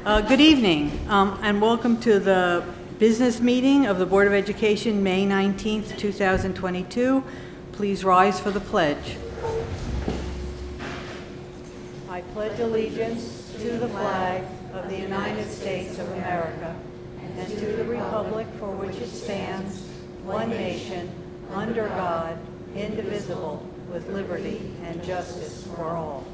Good evening, and welcome to the business meeting of the Board of Education, May 19th, 2022. Please rise for the pledge. I pledge allegiance to the flag of the United States of America and to the republic for which it stands, one nation, under God, indivisible, with liberty and justice for all.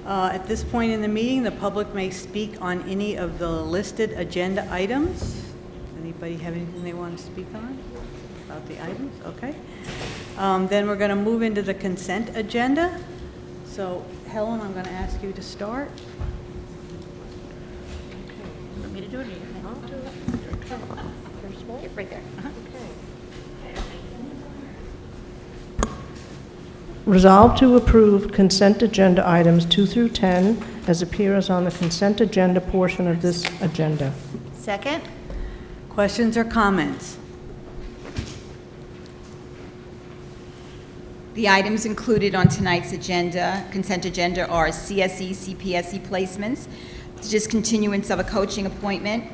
At this point in the meeting, the public may speak on any of the listed agenda items. Anybody have anything they want to speak on about the items? Okay. Then we're going to move into the consent agenda. So, Helen, I'm going to ask you to start. Okay. You want me to do it? I'll do it. Okay. First one? Right there. Okay. Resolved to approve consent agenda items 2 through 10 as appears on the consent agenda portion of this agenda. Second. Questions or comments? The items included on tonight's consent agenda are CSE, CPSE placements, discontinuance of a coaching appointment,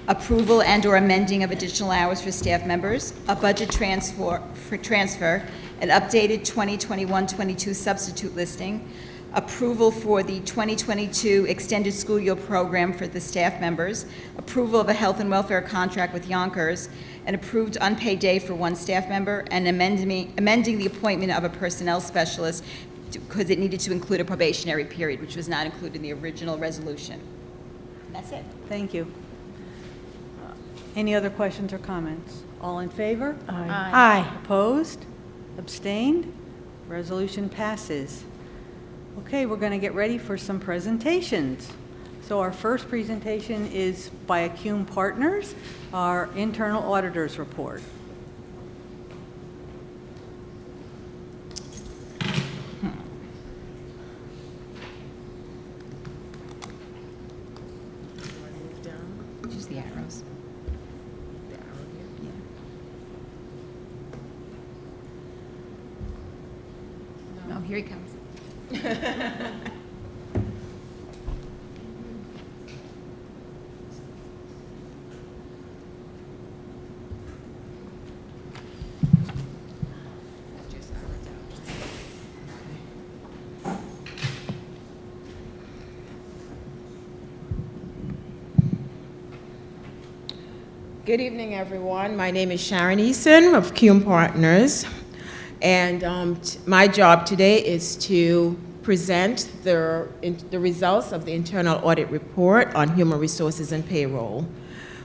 approval and/or amending of additional hours for staff members, a budget transfer, an updated 2021-22 substitute listing, approval for the 2022 extended school year program for the staff members, approval of a health and welfare contract with Yonkers, an approved unpaid day for one staff member, and amending the appointment of a personnel specialist because it needed to include a probationary period, which was not included in the original resolution. That's it. Thank you. Any other questions or comments? All in favor? Aye. Opposed? Abstained? Resolution passes. Okay, we're going to get ready for some presentations. So our first presentation is by Acume Partners, our internal auditors report. Just the arrows. Oh, here he comes. Good evening, everyone. My name is Sharon Eason of Acume Partners, and my job today is to present the results of the internal audit report on human resources and payroll.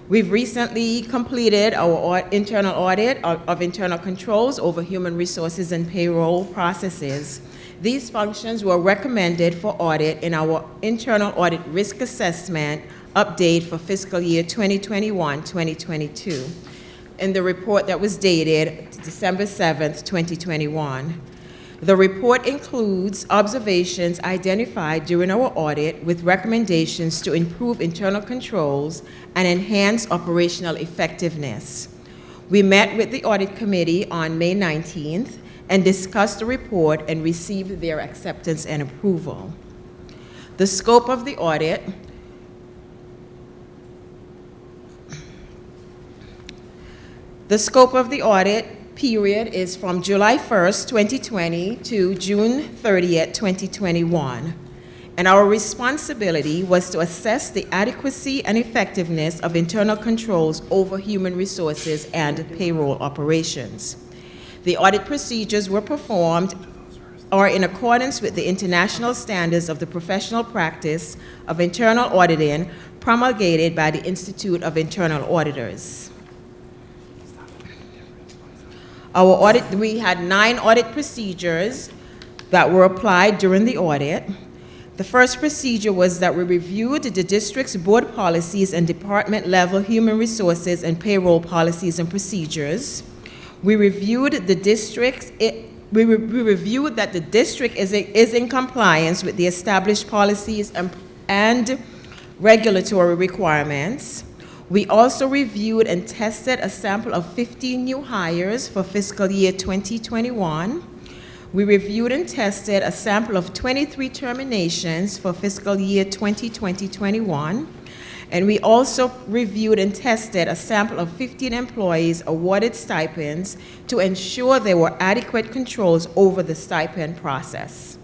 We've recently completed our internal audit of internal controls over human resources and payroll processes. These functions were recommended for audit in our internal audit risk assessment update for fiscal year 2021-2022 in the report that was dated December 7th, 2021. The report includes observations identified during our audit with recommendations to improve internal controls and enhance operational effectiveness. We met with the audit committee on May 19th and discussed the report and received their acceptance and approval. The scope of the audit period is from July 1st, 2020 to June 30th, 2021. And our responsibility was to assess the adequacy and effectiveness of internal controls over human resources and payroll operations. The audit procedures were performed are in accordance with the international standards of the professional practice of internal auditing promulgated by the Institute of Internal Auditors. We had 9 audit procedures that were applied during the audit. The first procedure was that we reviewed the district's board policies and department-level human resources and payroll policies and procedures. We reviewed that the district is in compliance with the established policies and regulatory requirements. We also reviewed and tested a sample of 15 new hires for fiscal year 2021. We reviewed and tested a sample of 23 terminations for fiscal year 2020-21, and we also reviewed and tested a sample of 15 employees awarded stipends to ensure there were adequate controls over the stipend process.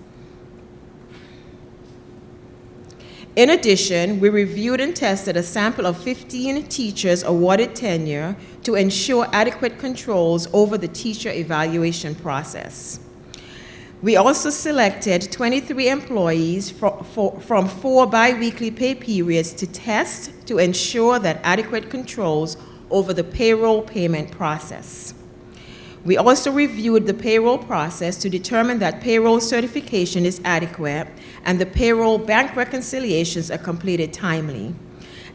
In addition, we reviewed and tested a sample of 15 teachers awarded tenure to ensure adequate controls over the teacher evaluation process. We also selected 23 employees from 4 biweekly pay periods to test to ensure that adequate controls over the payroll payment process. We also reviewed the payroll process to determine that payroll certification is adequate and the payroll bank reconciliations are completed timely.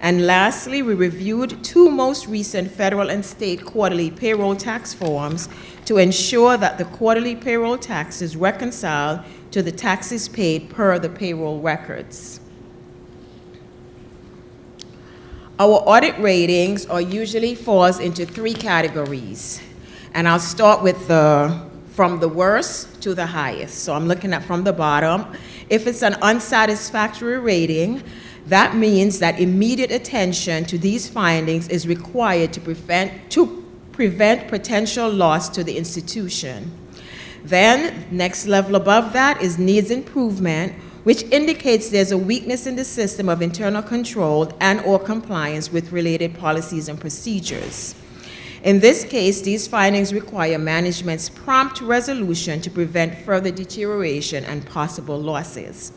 And lastly, we reviewed 2 most recent federal and state quarterly payroll tax forms to ensure that the quarterly payroll taxes reconcile to the taxes paid per the payroll records. Our audit ratings are usually falls into 3 categories. And I'll start with from the worst to the highest. So I'm looking at from the bottom. If it's an unsatisfactory rating, that means that immediate attention to these findings is required to prevent potential loss to the institution. Then, next level above that is needs improvement, which indicates there's a weakness in the system of internal control and/or compliance with related policies and procedures. In this case, these findings require management's prompt resolution to prevent further deterioration and possible losses.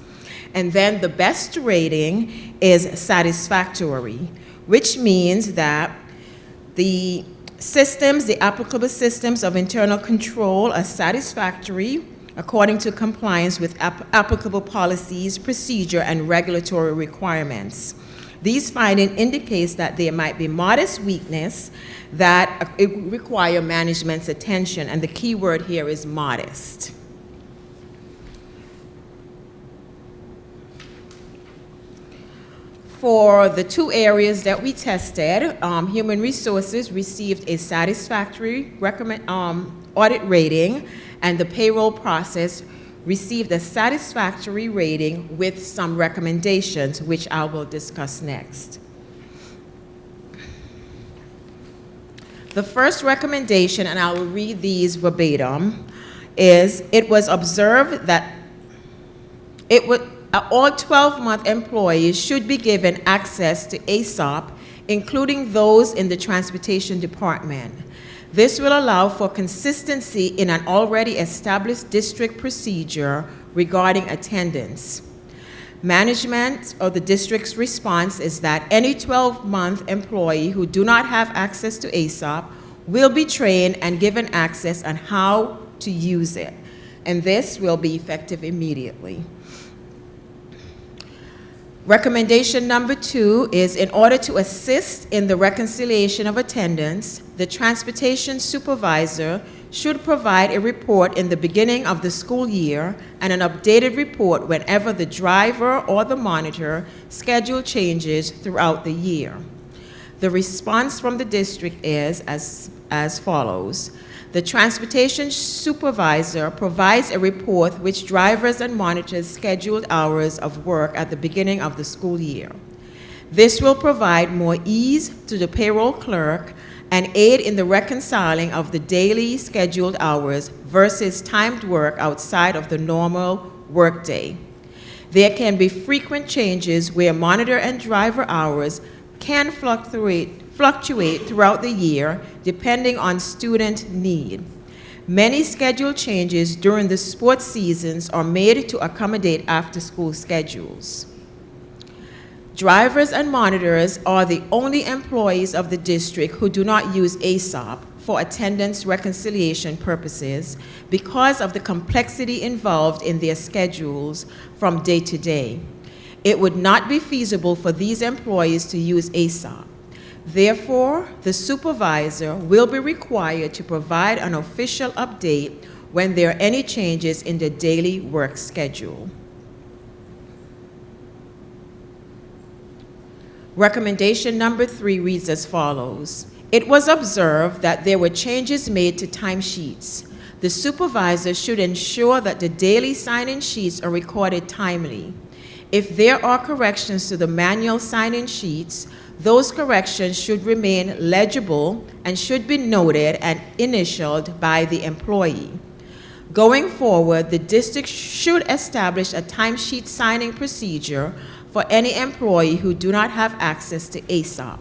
And then the best rating is satisfactory, which means that the applicable systems of internal control are satisfactory according to compliance with applicable policies, procedure, and regulatory requirements. These findings indicate that there might be modest weakness that it require management's attention, and the key word here is modest. For the 2 areas that we tested, human resources received a satisfactory audit rating, and the payroll process received a satisfactory rating with some recommendations, which I will discuss next. The first recommendation, and I will read these verbatim, is it was observed that all 12-month employees should be given access to ASOP, including those in the transportation department. This will allow for consistency in an already established district procedure regarding attendance. Management of the district's response is that any 12-month employee who do not have access to ASOP will be trained and given access on how to use it, and this will be effective immediately. Recommendation number 2 is in order to assist in the reconciliation of attendance, the transportation supervisor should provide a report in the beginning of the school year and an updated report whenever the driver or the monitor schedule changes throughout the year. The response from the district is as follows. The transportation supervisor provides a report which drivers and monitors scheduled hours of work at the beginning of the school year. This will provide more ease to the payroll clerk and aid in the reconciling of the daily scheduled hours versus timed work outside of the normal workday. There can be frequent changes where monitor and driver hours can fluctuate throughout the year depending on student need. Many schedule changes during the sports seasons are made to accommodate after-school schedules. Drivers and monitors are the only employees of the district who do not use ASOP for attendance reconciliation purposes because of the complexity involved in their schedules from day to day. It would not be feasible for these employees to use ASOP. Therefore, the supervisor will be required to provide an official update when there are any changes in the daily work schedule. Recommendation number 3 reads as follows. It was observed that there were changes made to timesheets. The supervisor should ensure that the daily sign-in sheets are recorded timely. If there are corrections to the manual sign-in sheets, those corrections should remain legible and should be noted and initialed by the employee. Going forward, the district should establish a timesheet signing procedure for any employee who do not have access to ASOP.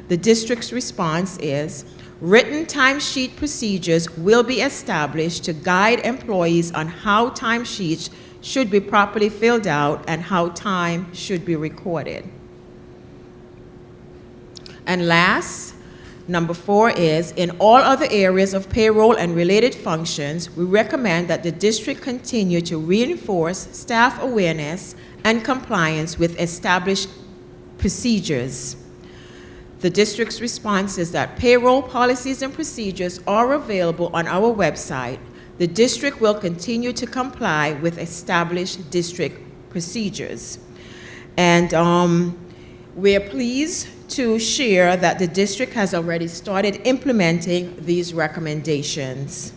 The district's response is, written timesheet procedures will be established to guide employees on how timesheets should be properly filled out and how time should be recorded. And last, number 4 is, in all other areas of payroll and related functions, we recommend that the district continue to reinforce staff awareness and compliance with established procedures. The district's response is that payroll policies and procedures are available on our website. The district will continue to comply with established district procedures. And we are pleased to share that the district has already started implementing these recommendations.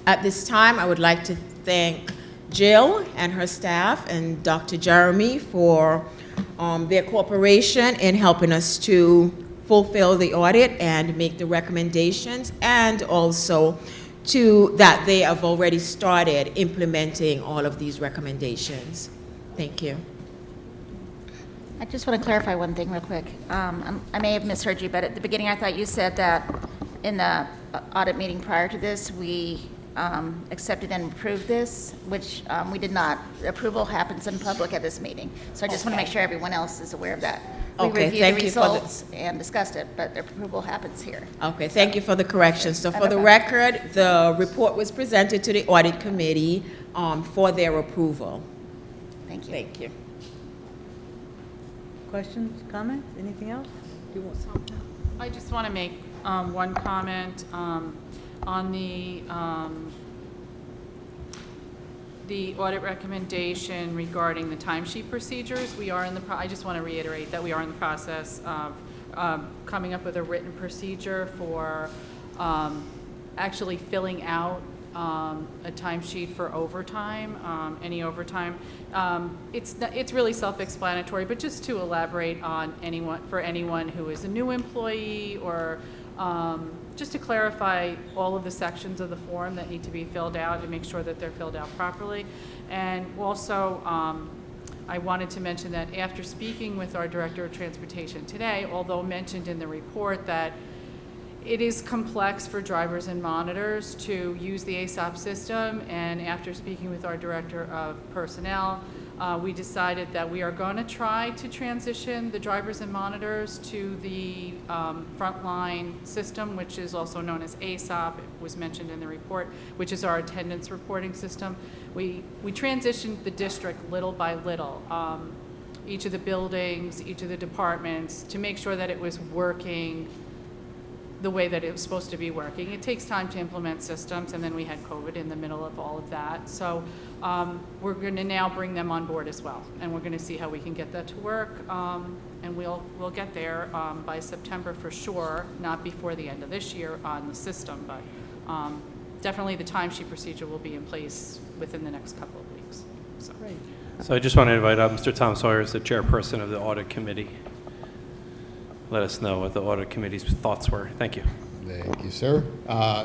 At this time, I would like to thank Jill and her staff and Dr. Jeremy for their cooperation in helping us to fulfill the audit and make the recommendations, and also that they have already started implementing all of these recommendations. Thank you. I just want to clarify one thing real quick. I may have misheard you, but at the beginning I thought you said that in the audit meeting prior to this, we accepted and approved this, which we did not. Approval happens in public at this meeting. So I just want to make sure everyone else is aware of that. We reviewed the results and discussed it, but the approval happens here. Okay, thank you for the correction. So for the record, the report was presented to the audit committee for their approval. Thank you. Thank you. Questions, comments, anything else? Do you want something? I just want to make one comment on the audit recommendation regarding the timesheet procedures. We are in the I just want to reiterate that we are in the process of coming up with a written procedure for actually filling out a timesheet for overtime, any overtime. It's really self-explanatory, but just to elaborate on anyone who is a new employee, or just to clarify all of the sections of the form that need to be filled out and make sure that they're filled out properly. And also, I wanted to mention that after speaking with our Director of Transportation today, although mentioned in the report that it is complex for drivers and monitors to use the ASOP system, and after speaking with our Director of Personnel, we decided that we are going to try to transition the drivers and monitors to the frontline system, which is also known as ASOP. It was mentioned in the report, which is our attendance reporting system. We transitioned the district little by little, each of the buildings, each of the departments, to make sure that it was working the way that it was supposed to be working. It takes time to implement systems, and then we had COVID in the middle of all of that. So we're going to now bring them on board as well, and we're going to see how we can get that to work, and we'll get there by September for sure, not before the end of this year on the system, but definitely the timesheet procedure will be in place within the next couple of weeks. So. Great. So I just want to invite Mr. Tom Sawyer as the chairperson of the audit committee. Let us know what the audit committee's thoughts were. Thank you. Thank you, sir.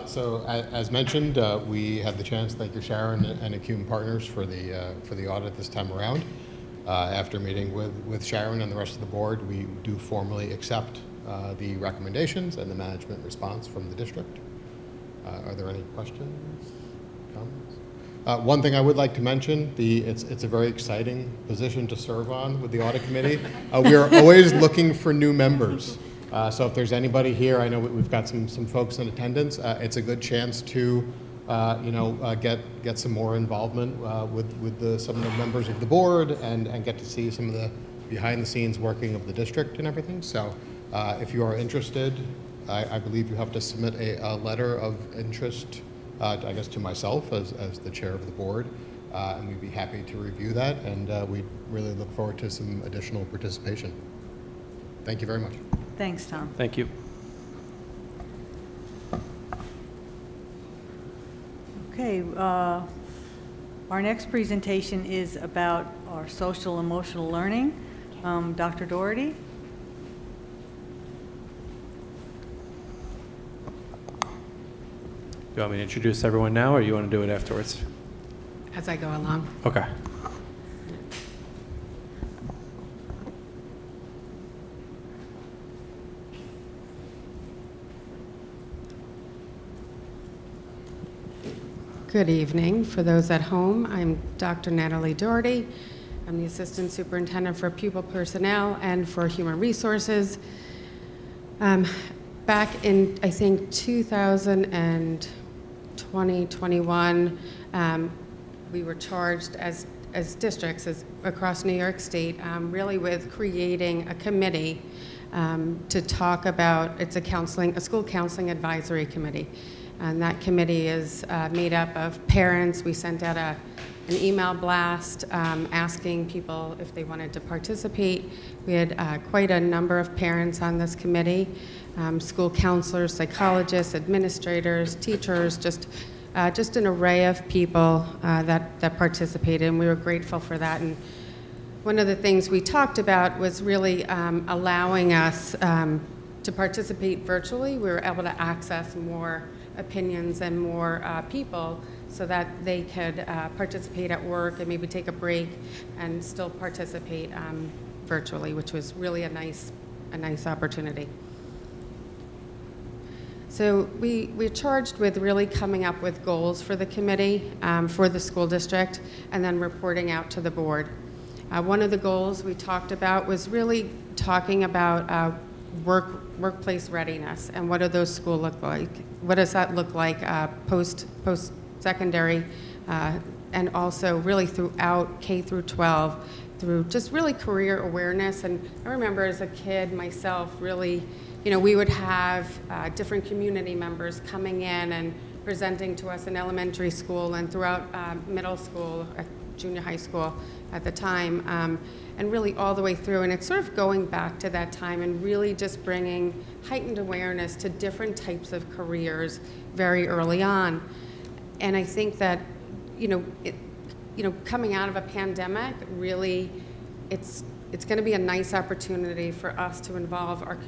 So as mentioned, we had the chance to thank you, Sharon and Acume Partners for the audit this time around. After meeting with Sharon and the rest of the board, we do formally accept the recommendations and the management response from the district. Are there any questions, comments? One thing I would like to mention, it's a very exciting position to serve on with the audit committee. We are always looking for new members. So if there's anybody here, I know we've got some folks in attendance. It's a good chance to get some more involvement with some of the members of the board and get to see some of the behind the scenes working of the district and everything. So if you are interested, I believe you have to submit a letter of interest, I guess, to myself as the chair of the board, and we'd be happy to review that, and we really look forward to some additional participation. Thank you very much. Thanks, Tom. Thank you. Okay, our next presentation is about our social emotional learning. Dr. Doherty? Do you want me to introduce everyone now, or you want to do it afterwards? As I go along. Okay. Good evening. For those at home, I'm Dr. Natalie Doherty. I'm the Assistant Superintendent for Pupil Personnel and for Human Resources. Back in, I think, 2020, 21, we were charged as districts across New York State, really with creating a committee to talk about, it's a school counseling advisory committee. And that committee is made up of parents. We sent out an email blast asking people if they wanted to participate. We had quite a number of parents on this committee, school counselors, psychologists, administrators, teachers, just an array of people that participated, and we were grateful for that. And one of the things we talked about was really allowing us to participate virtually. We were able to access more opinions and more people so that they could participate at work and maybe take a break and still participate virtually, which was really a nice opportunity. So we're charged with really coming up with goals for the committee, for the school district, and then reporting out to the board. One of the goals we talked about was really talking about workplace readiness and what do those schools look like? What does that look like post-secondary and also really throughout K through 12 through just really career awareness. And I remember as a kid myself really, we would have different community members coming in and presenting to us in elementary school and throughout middle school, junior high school at the time, and really all the way through. And it's sort of going back to that time and really just bringing heightened awareness to different types of careers very early on. And I think that, coming out of a pandemic, really, it's going to be a nice opportunity for us to involve our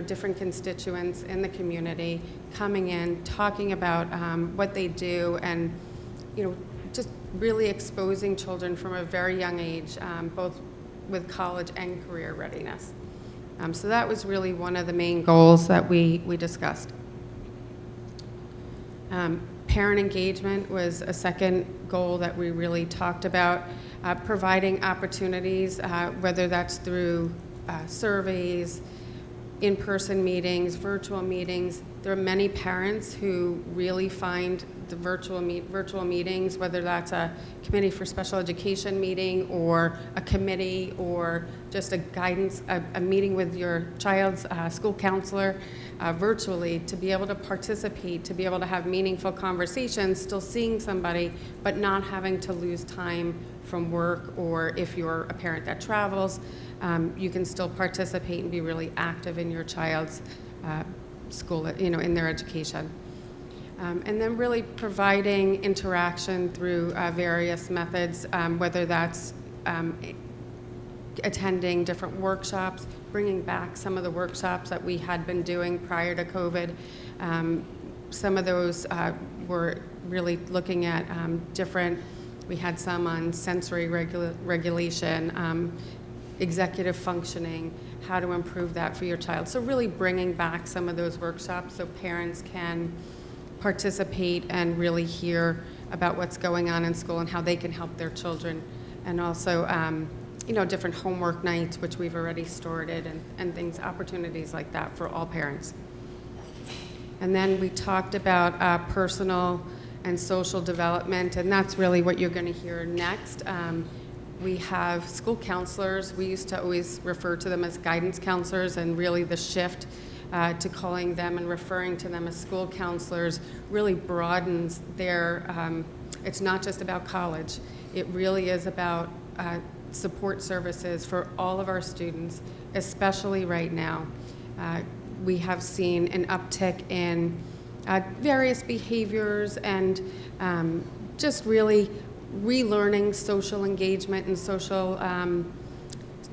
different constituents in the community, coming in, talking about what they do, and just really exposing children from a very young age, both with college and career readiness. So that was really one of the main goals that we discussed. Parent engagement was a second goal that we really talked about, providing opportunities, whether that's through surveys, in-person meetings, virtual meetings. There are many parents who really find the virtual meetings, whether that's a committee for special education meeting or a committee or just a guidance, a meeting with your child's school counselor virtually, to be able to participate, to be able to have meaningful conversations, still seeing somebody, but not having to lose time from work, or if you're a parent that travels, you can still participate and be really active in your child's school, in their education. And then really providing interaction through various methods, whether that's attending different workshops, bringing back some of the workshops that we had been doing prior to COVID. Some of those were really looking at we had some on sensory regulation, executive functioning, how to improve that for your child. So really bringing back some of those workshops so parents can participate and really hear about what's going on in school and how they can help their children. And also, different homework nights, which we've already started, and things, opportunities like that for all parents. And then we talked about personal and social development, and that's really what you're going to hear next. We have school counselors. We used to always refer to them as guidance counselors, and really the shift to calling them and referring to them as school counselors really broadens their, it's not just about college. It really is about support services for all of our students, especially right now. We have seen an uptick in various behaviors and just really relearning social engagement and social,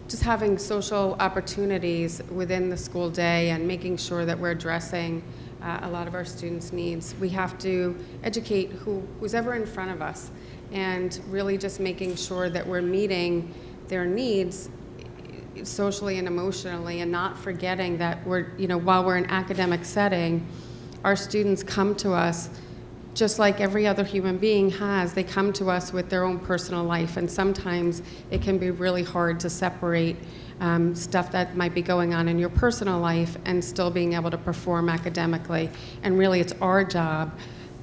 just having social opportunities within the school day and making sure that we're addressing a lot of our students' needs. We have to educate who's ever in front of us and really just making sure that we're meeting their needs socially and emotionally, and not forgetting that while we're in an academic setting, our students come to us just like every other human being has. They come to us with their own personal life, and sometimes it can be really hard to separate stuff that might be going on in your personal life and still being able to perform academically. And really, it's our job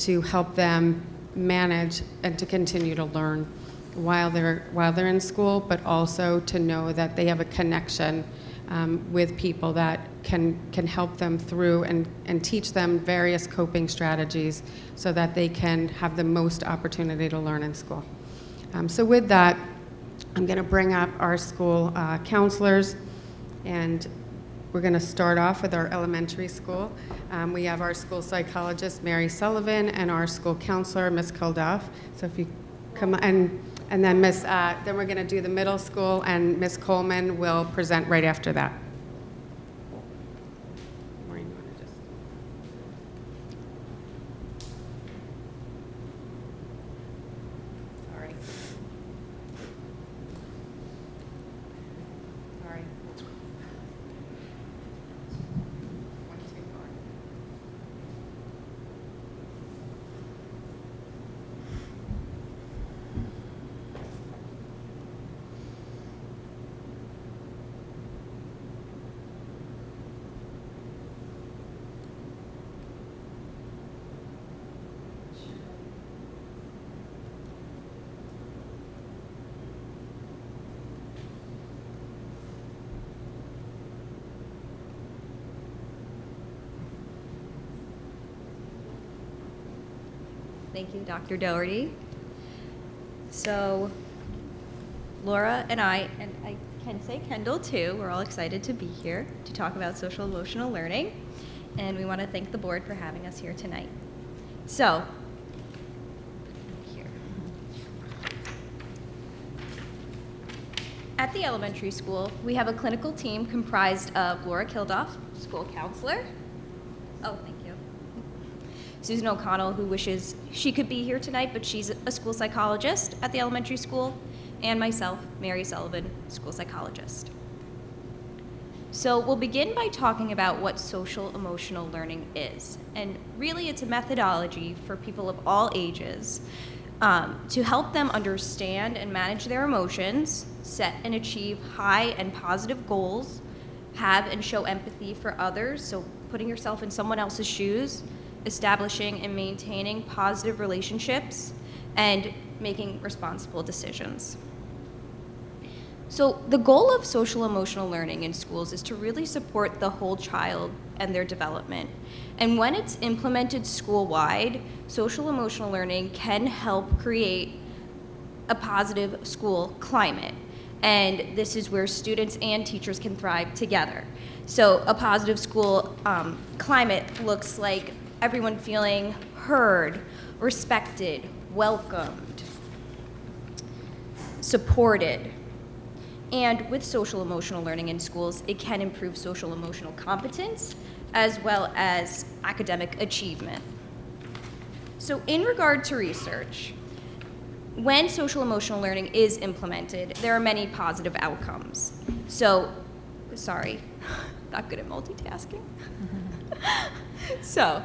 to help them manage and to continue to learn while they're in school, but also to know that they have a connection with people that can help them through and teach them various coping strategies so that they can have the most opportunity to learn in school. So with that, I'm going to bring up our school counselors, and we're going to start off with our elementary school. We have our school psychologist, Mary Sullivan, and our school counselor, Ms. Koldoff. So if you come, and then then we're going to do the middle school, and Ms. Coleman will present right after that. Maureen, you want to just... Sorry. Sorry. 1, 2, 4. Thank you, Dr. Doherty. So Laura and I can say Kendall too, we're all excited to be here to talk about social emotional learning, and we want to thank the board for having us here tonight. So, here. At the elementary school, we have a clinical team comprised of Laura Kildoff, school counselor. Oh, thank you. Susan O'Connell, who wishes she could be here tonight, but she's a school psychologist at the elementary school, and myself, Mary Sullivan, school psychologist. So we'll begin by talking about what social emotional learning is. And really, it's a methodology for people of all ages to help them understand and manage their emotions, set and achieve high and positive goals, have and show empathy for others, so putting yourself in someone else's shoes, establishing and maintaining positive relationships, and making responsible decisions. So the goal of social emotional learning in schools is to really support the whole child and their development. And when it's implemented school-wide, social emotional learning can help create a positive school climate. And this is where students and teachers can thrive together. So a positive school climate looks like everyone feeling heard, respected, welcomed, supported. And with social emotional learning in schools, it can improve social emotional competence as well as academic achievement. So in regard to research, when social emotional learning is implemented, there are many positive outcomes. So, sorry, not good at multitasking. So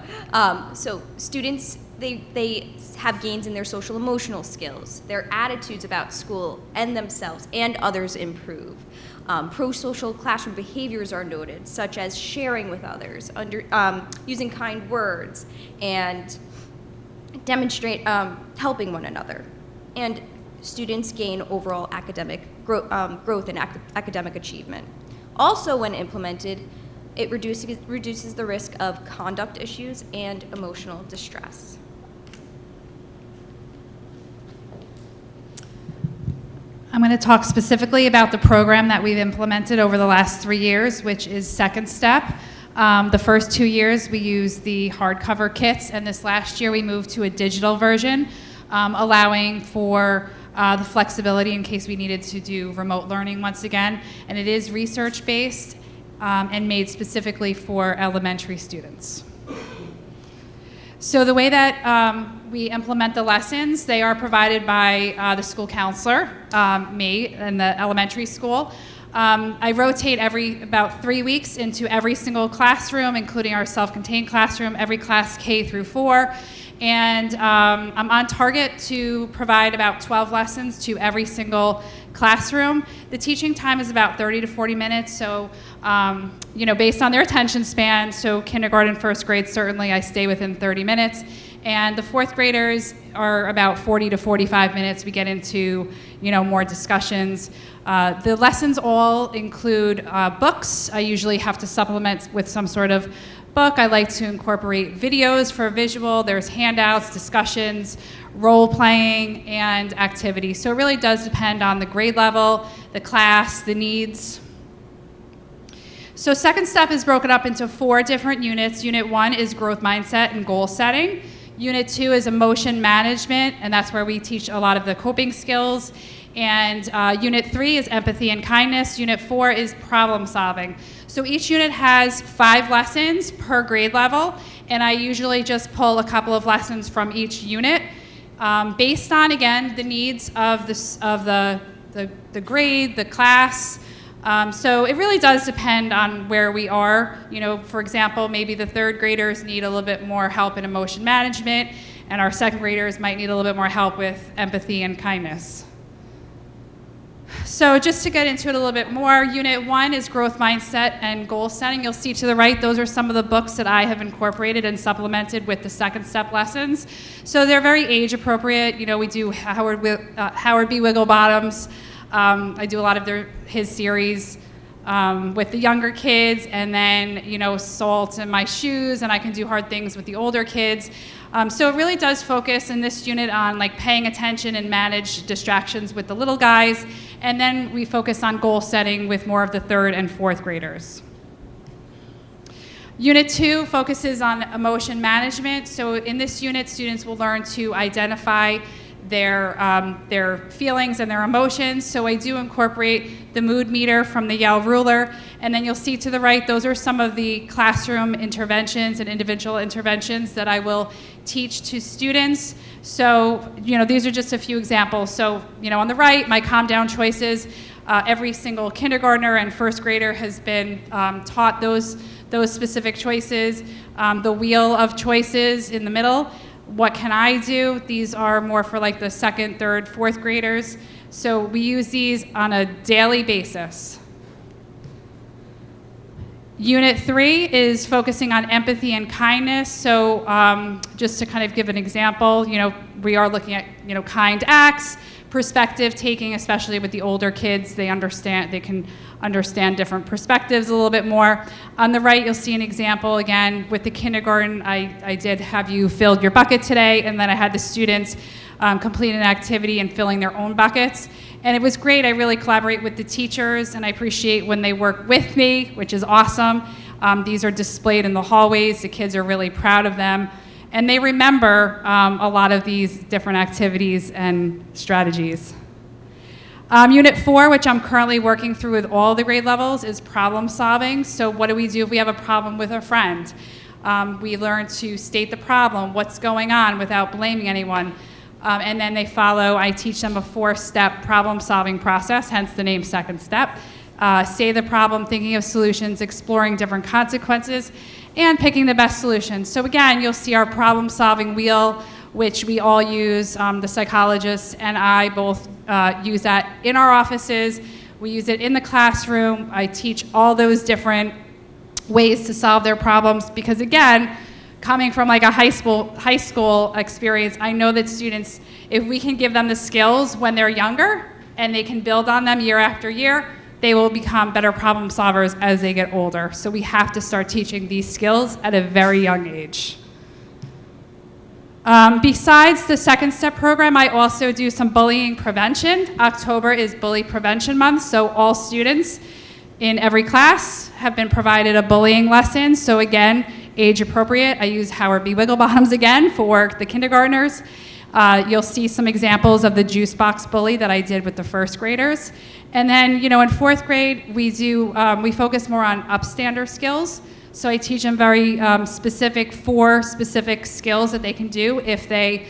students, they have gains in their social emotional skills. Their attitudes about school and themselves and others improve. Pro-social classroom behaviors are noted, such as sharing with others, using kind words, and demonstrate helping one another. And students gain overall academic growth and academic achievement. Also, when implemented, it reduces the risk of conduct issues and emotional distress. I'm going to talk specifically about the program that we've implemented over the last 3 years, which is Second Step. The first 2 years, we used the hardcover kits, and this last year, we moved to a digital version, allowing for the flexibility in case we needed to do remote learning once again. And it is research-based and made specifically for elementary students. So the way that we implement the lessons, they are provided by the school counselor, me, in the elementary school. I rotate about 3 weeks into every single classroom, including our self-contained classroom, every class K through 4. And I'm on target to provide about 12 lessons to every single classroom. The teaching time is about 30 to 40 minutes, so based on their attention span, so kindergarten, first grade, certainly I stay within 30 minutes. And the fourth graders are about 40 to 45 minutes. We get into, more discussions. The lessons all include books. I usually have to supplement with some sort of book. I like to incorporate videos for visual. There's handouts, discussions, role-playing, and activities. So it really does depend on the grade level, the class, the needs. So second step is broken up into 4 different units. Unit 1 is growth mindset and goal setting. Unit 2 is emotion management, and that's where we teach a lot of the coping skills. And Unit 3 is empathy and kindness. Unit 4 is problem solving. So each unit has 5 lessons per grade level, and I usually just pull a couple of lessons from each unit based on, again, the needs of the grade, the class. So it really does depend on where we are. For example, maybe the third graders need a little bit more help in emotion management, and our second graders might need a little bit more help with empathy and kindness. So just to get into it a little bit more, Unit 1 is growth mindset and goal setting. You'll see to the right, those are some of the books that I have incorporated and supplemented with the second step lessons. So they're very age appropriate. We do Howard B. Wigglebottom's. I do a lot of his series with the younger kids, and then, Salt in My Shoes, and I can do hard things with the older kids. So it really does focus in this unit on paying attention and manage distractions with the little guys, and then we focus on goal setting with more of the third and fourth graders. Unit 2 focuses on emotion management. So in this unit, students will learn to identify their feelings and their emotions. So I do incorporate the mood meter from the Yale Ruler. And then you'll see to the right, those are some of the classroom interventions and individual interventions that I will teach to students. So, these are just a few examples. So, on the right, my calm down choices. Every single kindergartner and first grader has been taught those specific choices. The wheel of choices in the middle. What can I do? These are more for the second, third, fourth graders. So we use these on a daily basis. Unit 3 is focusing on empathy and kindness. So just to kind of give an example, we are looking at, kind acts, perspective taking, especially with the older kids. They can understand different perspectives a little bit more. On the right, you'll see an example, again, with the kindergarten. I did have you filled your bucket today, and then I had the students complete an activity and filling their own buckets. And it was great. I really collaborate with the teachers, and I appreciate when they work with me, which is awesome. These are displayed in the hallways. The kids are really proud of them. And they remember a lot of these different activities and strategies. Unit 4, which I'm currently working through with all the grade levels, is problem solving. So what do we do if we have a problem with a friend? We learn to state the problem, what's going on, without blaming anyone. And then I teach them a 4-step problem-solving process, hence the name second step. Say the problem, thinking of solutions, exploring different consequences, and picking the best solution. So again, you'll see our problem-solving wheel, which we all use. The psychologists and I both use that in our offices. We use it in the classroom. I teach all those different ways to solve their problems because, again, coming from a high school experience, I know that students, if we can give them the skills when they're younger and they can build on them year after year, they will become better problem solvers as they get older. So we have to start teaching these skills at a very young age. Besides the second step program, I also do some bullying prevention. October is Bully Prevention Month, so all students in every class have been provided a bullying lesson. So again, age appropriate. I use Howard B. Wigglebottoms again for the kindergartners. You'll see some examples of the juice box bully that I did with the first graders. And then, you know, in fourth grade, we focus more on upstander skills. So I teach them very four specific skills that they can do if they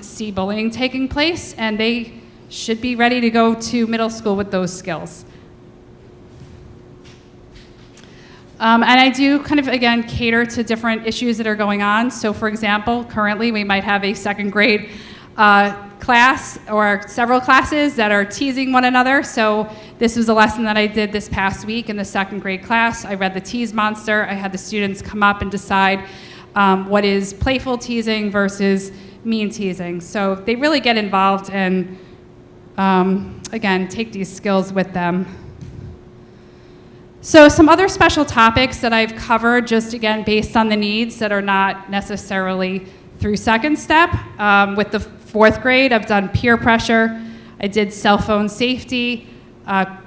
see bullying taking place, and they should be ready to go to middle school with those skills. And I do kind of, again, cater to different issues that are going on. So for example, currently we might have a second grade class or several classes that are teasing one another. So this was a lesson that I did this past week in the second grade class. I read the Tease Monster. I had the students come up and decide what is playful teasing versus mean teasing. So they really get involved and, again, take these skills with them. So some other special topics that I've covered, just again, based on the needs that are not necessarily through second step. With the fourth grade, I've done peer pressure. I did cell phone safety,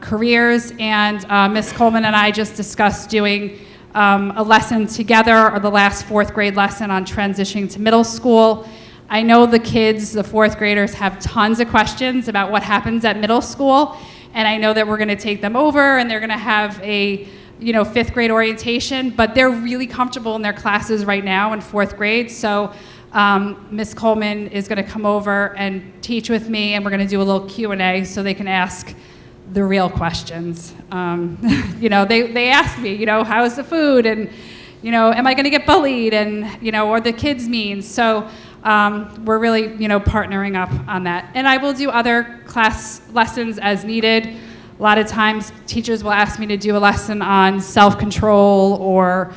careers, and Ms. Coleman and I just discussed doing a lesson together, or the last fourth grade lesson on transitioning to middle school. I know the kids, the fourth graders, have tons of questions about what happens at middle school, and I know that we're gonna take them over and they're gonna have a fifth grade orientation, but they're really comfortable in their classes right now in fourth grade. So Ms. Coleman is gonna come over and teach with me, and we're gonna do a little Q&A so they can ask the real questions. They ask me, how's the food, and, am I gonna get bullied, and, are the kids mean? So we're really, partnering up on that. And I will do other class lessons as needed. A lot of times teachers will ask me to do a lesson on self-control or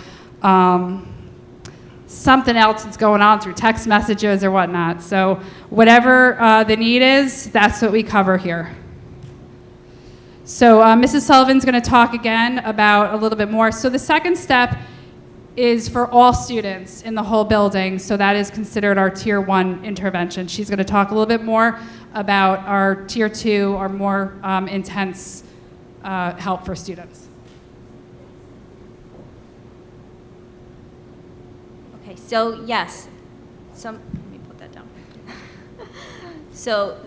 something else that's going on through text messages or whatnot. So whatever the need is, that's what we cover here. So Mrs. Sullivan's going to talk again about a little bit more. So the second step is for all students in the whole building. So that is considered our Tier 1 intervention. She's going to talk a little bit more about our Tier 2, our more intense help for students. Okay, so yes, let me put that down. So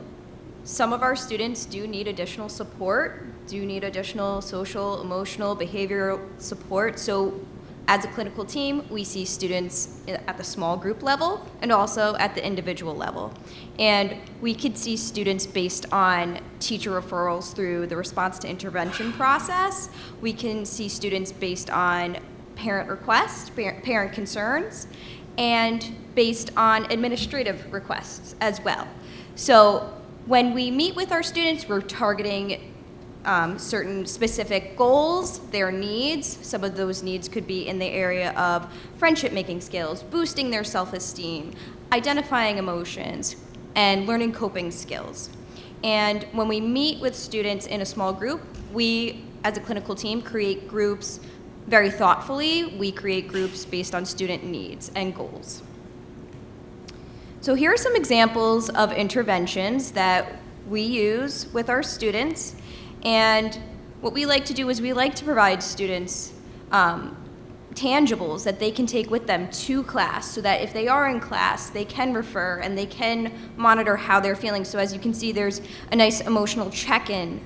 some of our students do need additional support, do need additional social, emotional, behavioral support. So as a clinical team, we see students at the small group level and also at the individual level. And we could see students based on teacher referrals through the response to intervention process. We can see students based on parent requests, parent concerns, and based on administrative requests as well. So when we meet with our students, we're targeting certain specific goals, their needs. Some of those needs could be in the area of friendship-making skills, boosting their self-esteem, identifying emotions, and learning coping skills. And when we meet with students in a small group, we, as a clinical team, create groups very thoughtfully. We create groups based on student needs and goals. So here are some examples of interventions that we use with our students. And what we like to do is we like to provide students tangibles that they can take with them to class, so that if they are in class, they can refer and they can monitor how they're feeling. So as you can see, there's a nice emotional check-in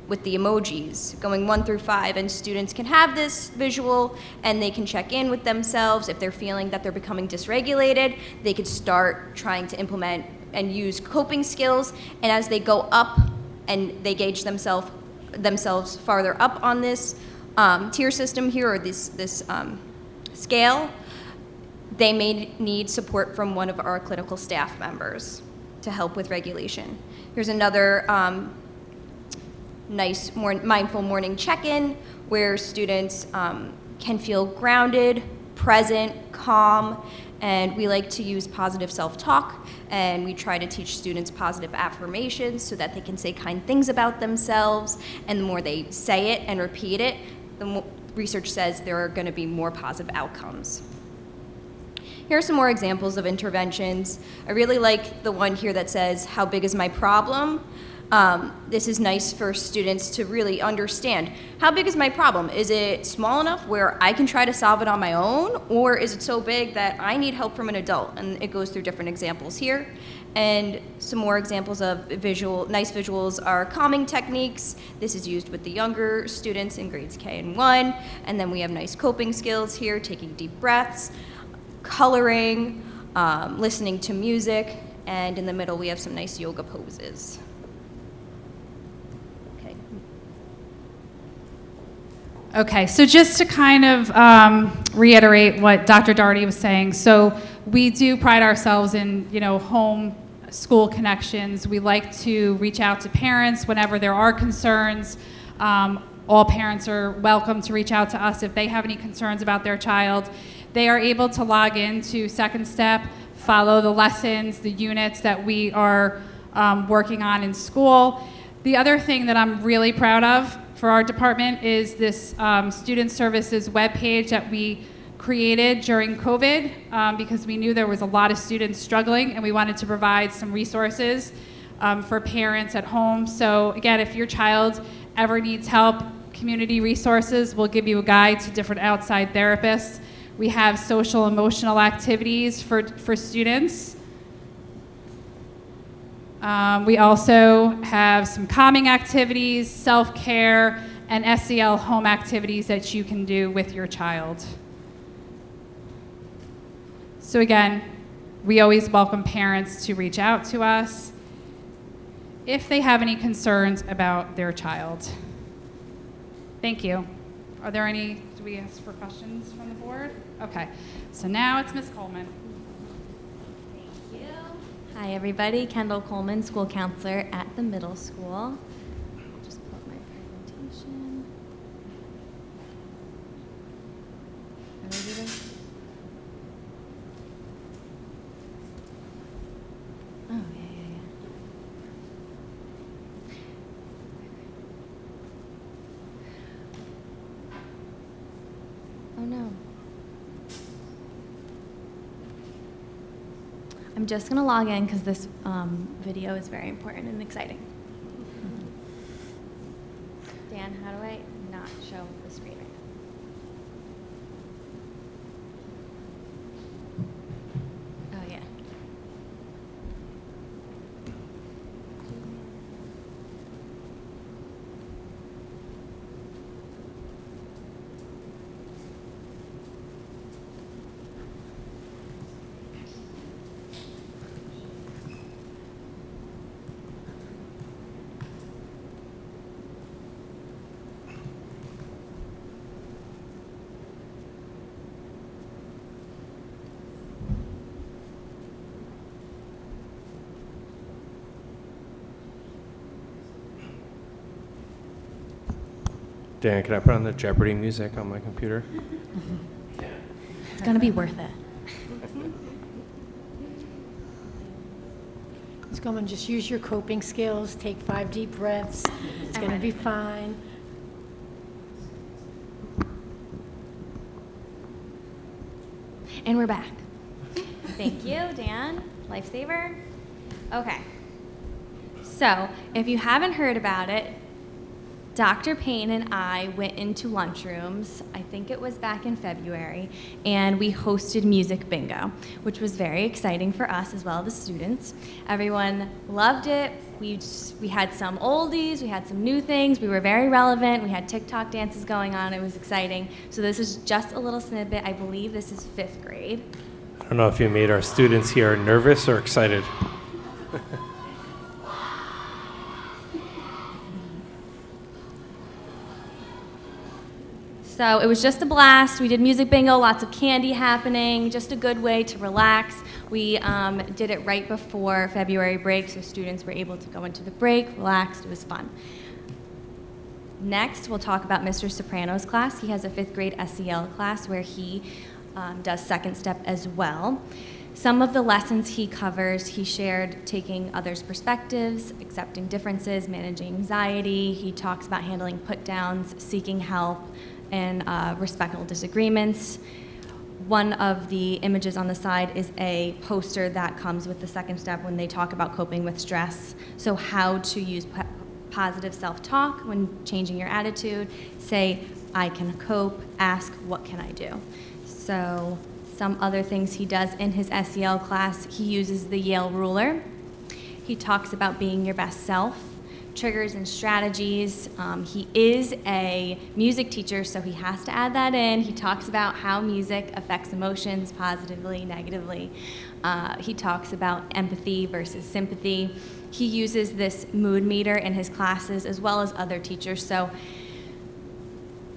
with the emojis going 1 through 5, and students can have this visual and they can check in with themselves. If they're feeling that they're becoming dysregulated, they could start trying to implement and use coping skills, and as they go up and they gauge themselves farther up on this tier system here, or this scale, they may need support from one of our clinical staff members to help with regulation. Here's another nice mindful morning check-in where students can feel grounded, present, calm, and we like to use positive self-talk, and we try to teach students positive affirmations so that they can say kind things about themselves, and the more they say it and repeat it, the more research says there are going to be more positive outcomes. Here are some more examples of interventions. I really like the one here that says, "How big is my problem?" This is nice for students to really understand, how big is my problem? Is it small enough where I can try to solve it on my own, or is it so big that I need help from an adult? And it goes through different examples here. And some more examples of nice visuals are calming techniques. This is used with the younger students in grades K and 1. And then we have nice coping skills here, taking deep breaths, coloring, listening to music, and in the middle we have some nice yoga poses. Okay. Okay, so just to kind of reiterate what Dr. Daugherty was saying, so we do pride ourselves in, home school connections. We like to reach out to parents whenever there are concerns. All parents are welcome to reach out to us if they have any concerns about their child. They are able to log into Second Step, follow the lessons, the units that we are working on in school. The other thing that I'm really proud of for our department is this student services webpage that we created during COVID because we knew there was a lot of students struggling and we wanted to provide some resources for parents at home. So again, if your child ever needs help, community resources will give you a guide to different outside therapists. We have social emotional activities for students. We also have some calming activities, self-care, and SEL home activities that you can do with your child. So again, we always welcome parents to reach out to us if they have any concerns about their child. Thank you. Are there any, do we ask for questions from the board? Okay, so now it's Ms. Coleman. Thank you. Hi everybody, Kendall Coleman, school counselor at the middle school. Just pull up my presentation. Can I do this? Oh, yeah. Oh no. I'm just going to log in because this video is very important and exciting. Dan, how do I not show the screen right now? Oh, yeah. Dan, can I put on the Jeopardy music on my computer? It's going to be worth it. Ms. Goldman, just use your coping skills, take 5 deep breaths, it's going to be fine. And we're back. Thank you, Dan. Lifesaver. Okay. So, if you haven't heard about it, Dr. Payne and I went into lunchrooms, I think it was back in February, and we hosted music bingo, which was very exciting for us as well as the students. Everyone loved it. We had some oldies, we had some new things, we were very relevant, we had TikTok dances going on, it was exciting. So this is just a little snippet. I believe this is 5th grade. I don't know if you made our students here nervous or excited. So it was just a blast. We did music bingo, lots of candy happening, just a good way to relax. We did it right before February break, so students were able to go into the break, relaxed, it was fun. Next, we'll talk about Mr. Soprano's class. He has a 5th grade SEL class where he does Second Step as well. Some of the lessons he covers, he shared taking others' perspectives, accepting differences, managing anxiety. He talks about handling put-downs, seeking help, and respectful disagreements. One of the images on the side is a poster that comes with the second step when they talk about coping with stress. So how to use positive self-talk when changing your attitude. Say, I can cope, ask, what can I do? So some other things he does in his SEL class, he uses the Yale ruler. He talks about being your best self, triggers and strategies. He is a music teacher, so he has to add that in. He talks about how music affects emotions positively, negatively. He talks about empathy versus sympathy. He uses this mood meter in his classes as well as other teachers. So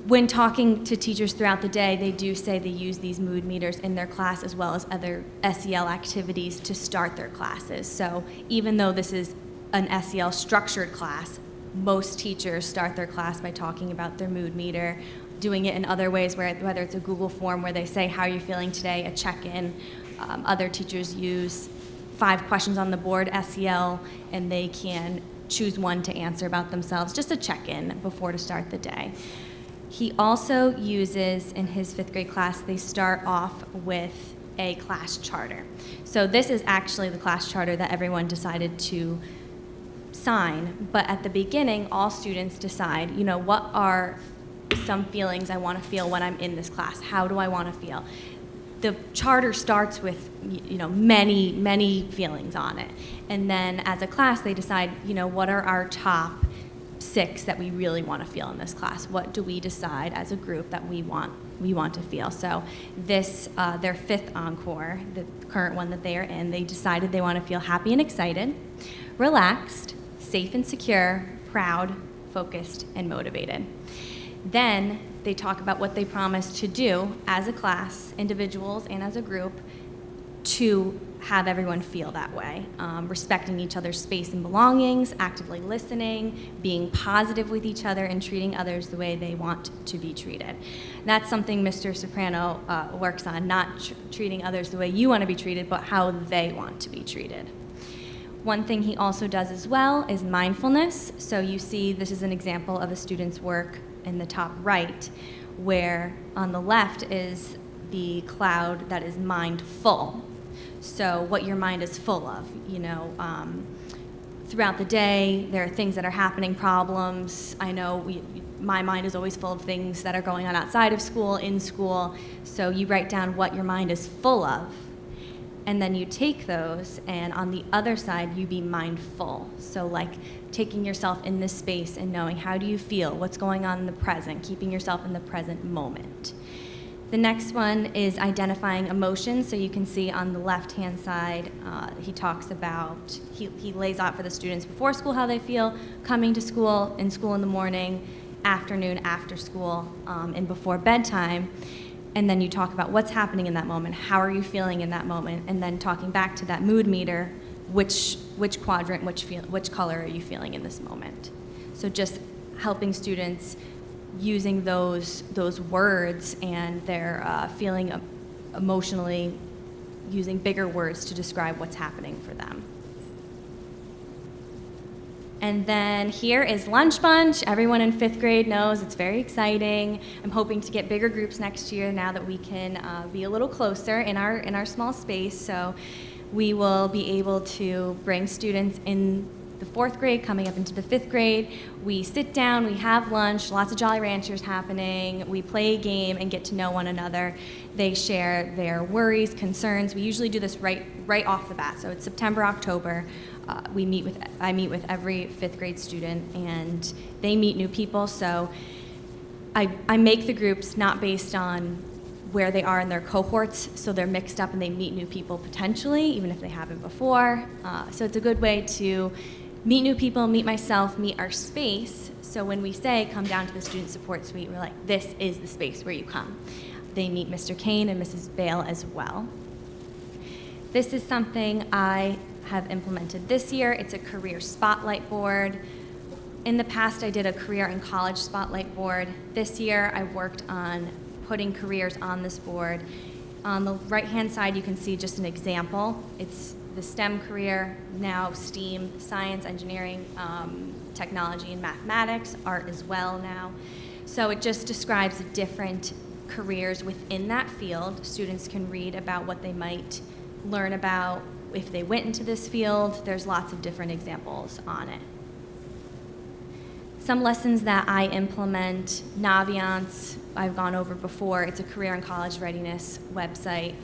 when talking to teachers throughout the day, they do say they use these mood meters in their class as well as other SEL activities to start their classes. So even though this is an SEL structured class, most teachers start their class by talking about their mood meter, doing it in other ways, whether it's a Google form where they say, how are you feeling today, a check-in. Other teachers use 5 questions on the board, SEL, and they can choose one to answer about themselves, just a check-in before to start the day. He also uses, in his 5th grade class, they start off with a class charter. So this is actually the class charter that everyone decided to sign, but at the beginning, all students decide, what are some feelings I want to feel when I'm in this class? How do I want to feel? The charter starts with, many, many feelings on it. And then as a class, they decide, what are our top 6 that we really want to feel in this class? What do we decide as a group that we want to feel? So this, their 5th encore, the current one that they are in, they decided they want to feel happy and excited, relaxed, safe and secure, proud, focused, and motivated. Then they talk about what they promise to do as a class, individuals and as a group, to have everyone feel that way, respecting each other's space and belongings, actively listening, being positive with each other, and treating others the way they want to be treated. That's something Mr. Soprano works on, not treating others the way you want to be treated, but how they want to be treated. One thing he also does as well is mindfulness. So you see this is an example of a student's work in the top right, where on the left is the cloud that is mindful. So what your mind is full of, throughout the day, there are things that are happening, problems. I know my mind is always full of things that are going on outside of school, in school. So you write down what your mind is full of, and then you take those, and on the other side, you be mindful. So like taking yourself in this space and knowing how do you feel, what's going on in the present, keeping yourself in the present moment. The next one is identifying emotions. So you can see on the left-hand side, he talks about, he lays out for the students before school how they feel, coming to school in the morning, afternoon, after school, and before bedtime. And then you talk about what's happening in that moment, how are you feeling in that moment, and then talking back to that mood meter, which quadrant, which color are you feeling in this moment. So just helping students using those words and their feeling emotionally, using bigger words to describe what's happening for them. And then here is Lunch Bunch. Everyone in 5th grade knows it's very exciting. I'm hoping to get bigger groups next year now that we can be a little closer in our small space. So we will be able to bring students in the 4th grade coming up into the 5th grade. We sit down, we have lunch, lots of Jolly Ranchers happening. We play a game and get to know one another. They share their worries, concerns. We usually do this right off the bat. So it's September, October. I meet with every 5th grade student, and they meet new people. So I make the groups not based on where they are in their cohorts, so they're mixed up and they meet new people potentially, even if they haven't before. So it's a good way to meet new people, meet myself, meet our space. So when we say come down to the student support suite, we're like, this is the space where you come. They meet Mr. Kane and Mrs. Bale as well. This is something I have implemented this year. It's a career spotlight board. In the past, I did a career and college spotlight board. This year, I've worked on putting careers on this board. On the right-hand side, you can see just an example. It's the STEM career, now STEAM, science, engineering, technology, and mathematics, art as well now. So it just describes different careers within that field. Students can read about what they might learn about if they went into this field. There's lots of different examples on it. Some lessons that I implement, Naviance, I've gone over before. It's a career and college readiness website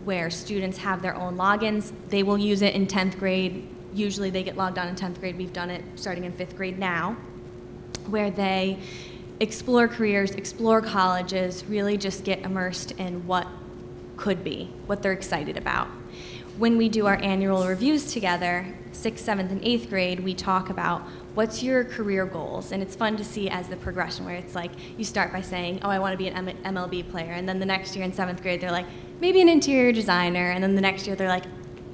where students have their own logins. They will use it in 10th grade. Usually they get logged on in 10th grade. We've done it starting in 5th grade now, where they explore careers, explore colleges, really just get immersed in what could be, what they're excited about. When we do our annual reviews together, 6th, 7th, and 8th grade, we talk about what's your career goals, and it's fun to see as the progression where it's like you start by saying, oh, I want to be an MLB player, and then the next year in 7th grade they're like, maybe an interior designer, and then the next year they're like,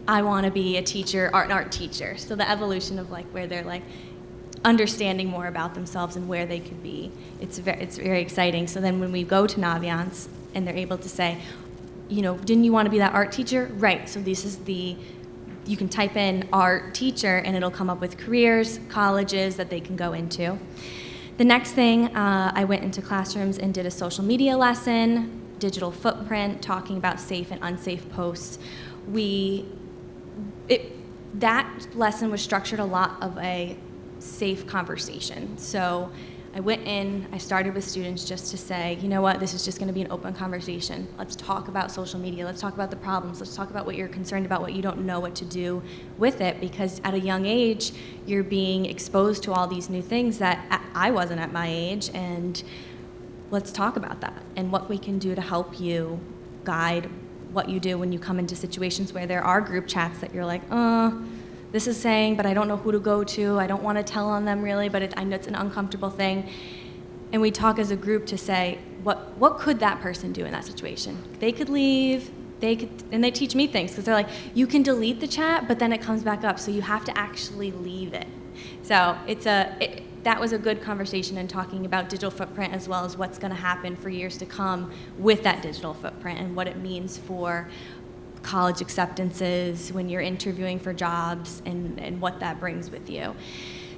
I want to be a teacher, art teacher. So the evolution of like where they're like understanding more about themselves and where they could be, it's very exciting. So then when we go to Naviance and they're able to say, you know, didn't you want to be that art teacher? Right, so this is you can type in art teacher and it'll come up with careers, colleges that they can go into. The next thing, I went into classrooms and did a social media lesson, digital footprint, talking about safe and unsafe posts. That lesson was structured a lot of a safe conversation. So I went in, I started with students just to say, you know what, this is just going to be an open conversation. Let's talk about social media. Let's talk about the problems. Let's talk about what you're concerned about, what you don't know what to do with it, because at a young age, you're being exposed to all these new things that I wasn't at my age, and let's talk about that and what we can do to help you guide what you do when you come into situations where there are group chats that you're like, this is saying, but I don't know who to go to. I don't want to tell on them really, but I know it's an uncomfortable thing. And we talk as a group to say, what could that person do in that situation? They could leave, and they teach me things because they're like, you can delete the chat, but then it comes back up, so you have to actually leave it. So that was a good conversation in talking about digital footprint as well as what's going to happen for years to come with that digital footprint and what it means for college acceptances when you're interviewing for jobs and what that brings with you.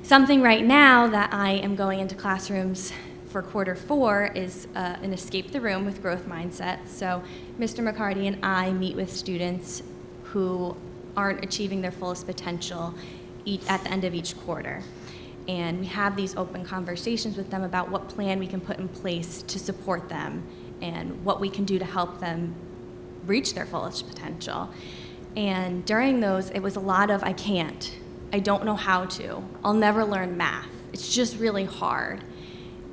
Something right now that I am going into classrooms for quarter 4 is an escape the room with growth mindset. So Mr. McCarty and I meet with students who aren't achieving their fullest potential at the end of each quarter. And we have these open conversations with them about what plan we can put in place to support them and what we can do to help them reach their fullest potential. And during those, it was a lot of, I can't, I don't know how to, I'll never learn math, it's just really hard.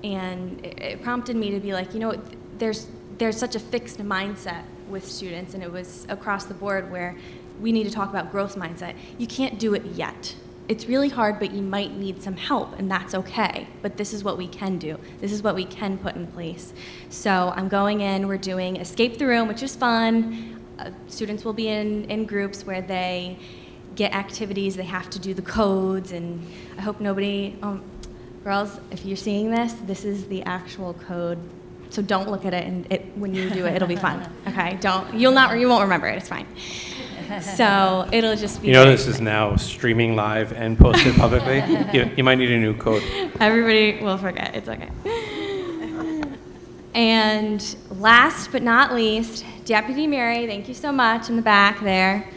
And it prompted me to be like, you know, there's such a fixed mindset with students, and it was across the board where we need to talk about growth mindset. You can't do it yet. It's really hard, but you might need some help, and that's okay. But this is what we can do. This is what we can put in place. So I'm going in, we're doing Escape the Room, which is fun. Students will be in groups where they get activities, they have to do the codes, and I hope nobody, girls, if you're seeing this is the actual code. So don't look at it, and when you do it, it'll be fun. Okay, you won't remember it, it's fine. So it'll just be. You know, this is now streaming live and posted publicly. You might need a new code. Everybody will forget. It's okay. And last but not least, Deputy Mary, thank you so much in the back there.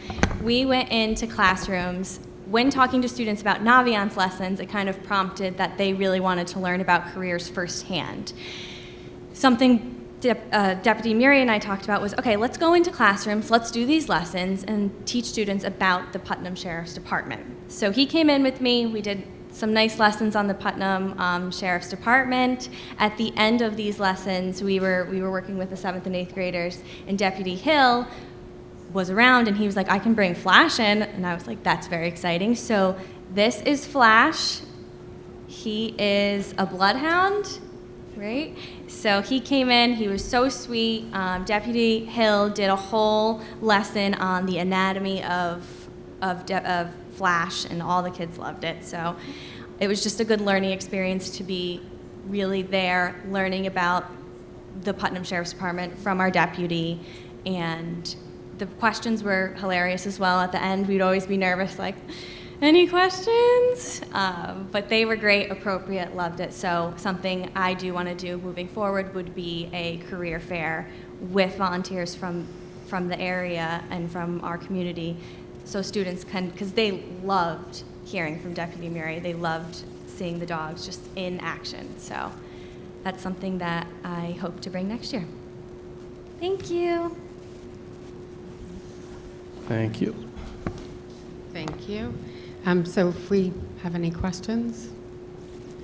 We went into classrooms. When talking to students about Naviance lessons, it kind of prompted that they really wanted to learn about careers firsthand. Something Deputy Mary and I talked about was, okay, let's go into classrooms, let's do these lessons and teach students about the Putnam Sheriff's Department. So he came in with me, we did some nice lessons on the Putnam Sheriff's Department. At the end of these lessons, we were working with the 7th and 8th graders, and Deputy Hill was around and he was like, I can bring Flash in, and I was like, that's very exciting. So this is Flash. He is a bloodhound. Right? So he came in, he was so sweet. Deputy Hill did a whole lesson on the anatomy of Flash, and all the kids loved it. So it was just a good learning experience to be really there, learning about the Putnam Sheriff's Department from our deputy. And the questions were hilarious as well. At the end, we'd always be nervous, like, Any questions? But they were great, appropriate, loved it. So something I do want to do moving forward would be a career fair with volunteers from the area and from our community, so students can, because they loved hearing from Deputy Mary. They loved seeing the dogs just in action. So that's something that I hope to bring next year. Thank you. Thank you. Thank you. So if we have any questions,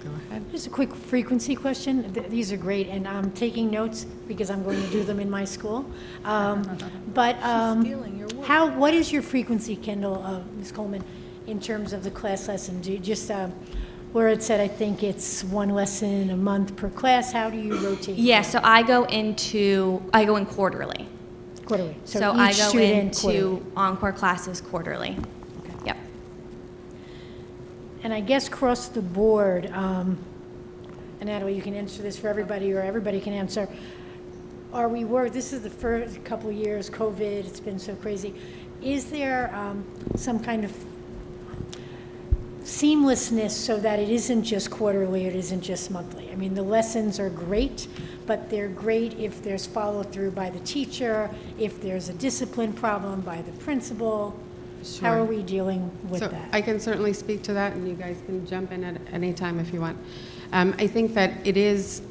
go ahead. Just a quick frequency question. These are great, and I'm taking notes because I'm going to do them in my school. Stealing your work. What is your frequency, Kendall, Ms. Coleman, in terms of the class lesson? Do you just, where it said, I think it's one lesson a month per class, how do you rotate? Yeah, so I go in quarterly. Quarterly. So each I go student quarterly. into encore classes quarterly. Yep. And I guess across the board, and Natalie, you can answer this for everybody, or everybody can answer. This is the first couple of years, COVID, it's been so crazy. Is there some kind of seamlessness so that it isn't just quarterly, it isn't just monthly? I mean, the lessons are great, but they're great if there's follow-through by the teacher, if there's a discipline problem by the principal. How Sure. are we dealing with So that? I can certainly speak to that, and you guys can jump in at any time if you want. I think that it is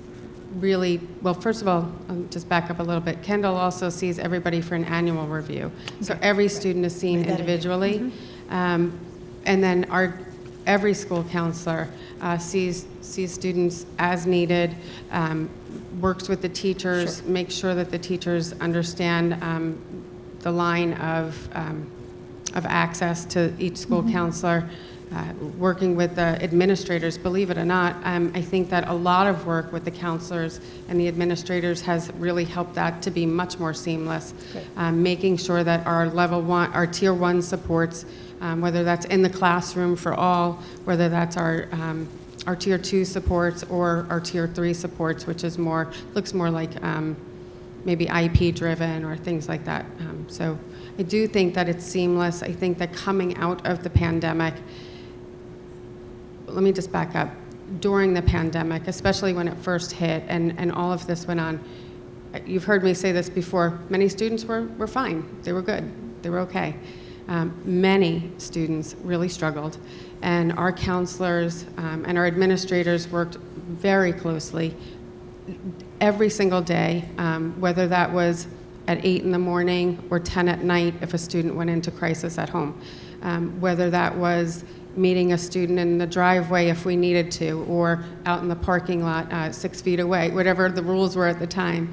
really, well, first of all, I'll just back up a little bit. Kendall also sees everybody for an annual review. So every student is seen That I do. individually. And then every school counselor sees students as needed, works with the teachers, makes sure that the teachers understand the line of access to each school counselor, working with the administrators. Believe it or not, I think that a lot of work with the counselors and the administrators has really helped that to be much more seamless, making sure that our tier 1 supports, whether that's in the classroom for all, whether that's our tier 2 supports or our tier 3 supports, which is looks more like maybe IP driven or things like that. So I do think that it's seamless. I think that coming out of the pandemic, let me just back up. During the pandemic, especially when it first hit and all of this went on, you've heard me say this before, many students were fine. They were good. They were okay. Many students really struggled, and our counselors and our administrators worked very closely every single day, whether that was at 8 in the morning or 10 at night if a student went into crisis at home, whether that was meeting a student in the driveway if we needed to, or out in the parking lot 6 feet away, whatever the rules were at the time,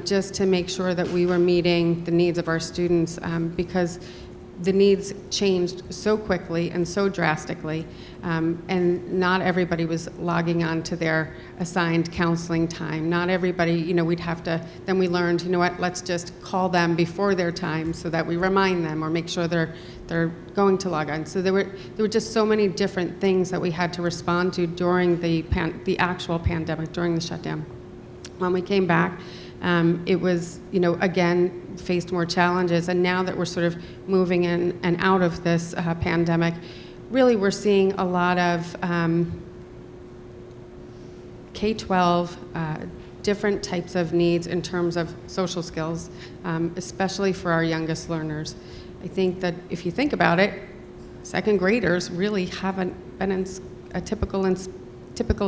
just to make sure that we were meeting the needs of our students, because the needs changed so quickly and so drastically, and not everybody was logging on to their assigned counseling time. Not everybody, we'd have to, then we learned, let's just call them before their time so that we remind them or make sure they're going to log on. So there were just so many different things that we had to respond to during the actual pandemic, during the shutdown. When we came back, it was, again, faced more challenges. And now that we're sort of moving in and out of this pandemic, really we're seeing a lot of K-12, different types of needs in terms of social skills, especially for our youngest learners. I think that if you think about it, second graders really haven't been in a typical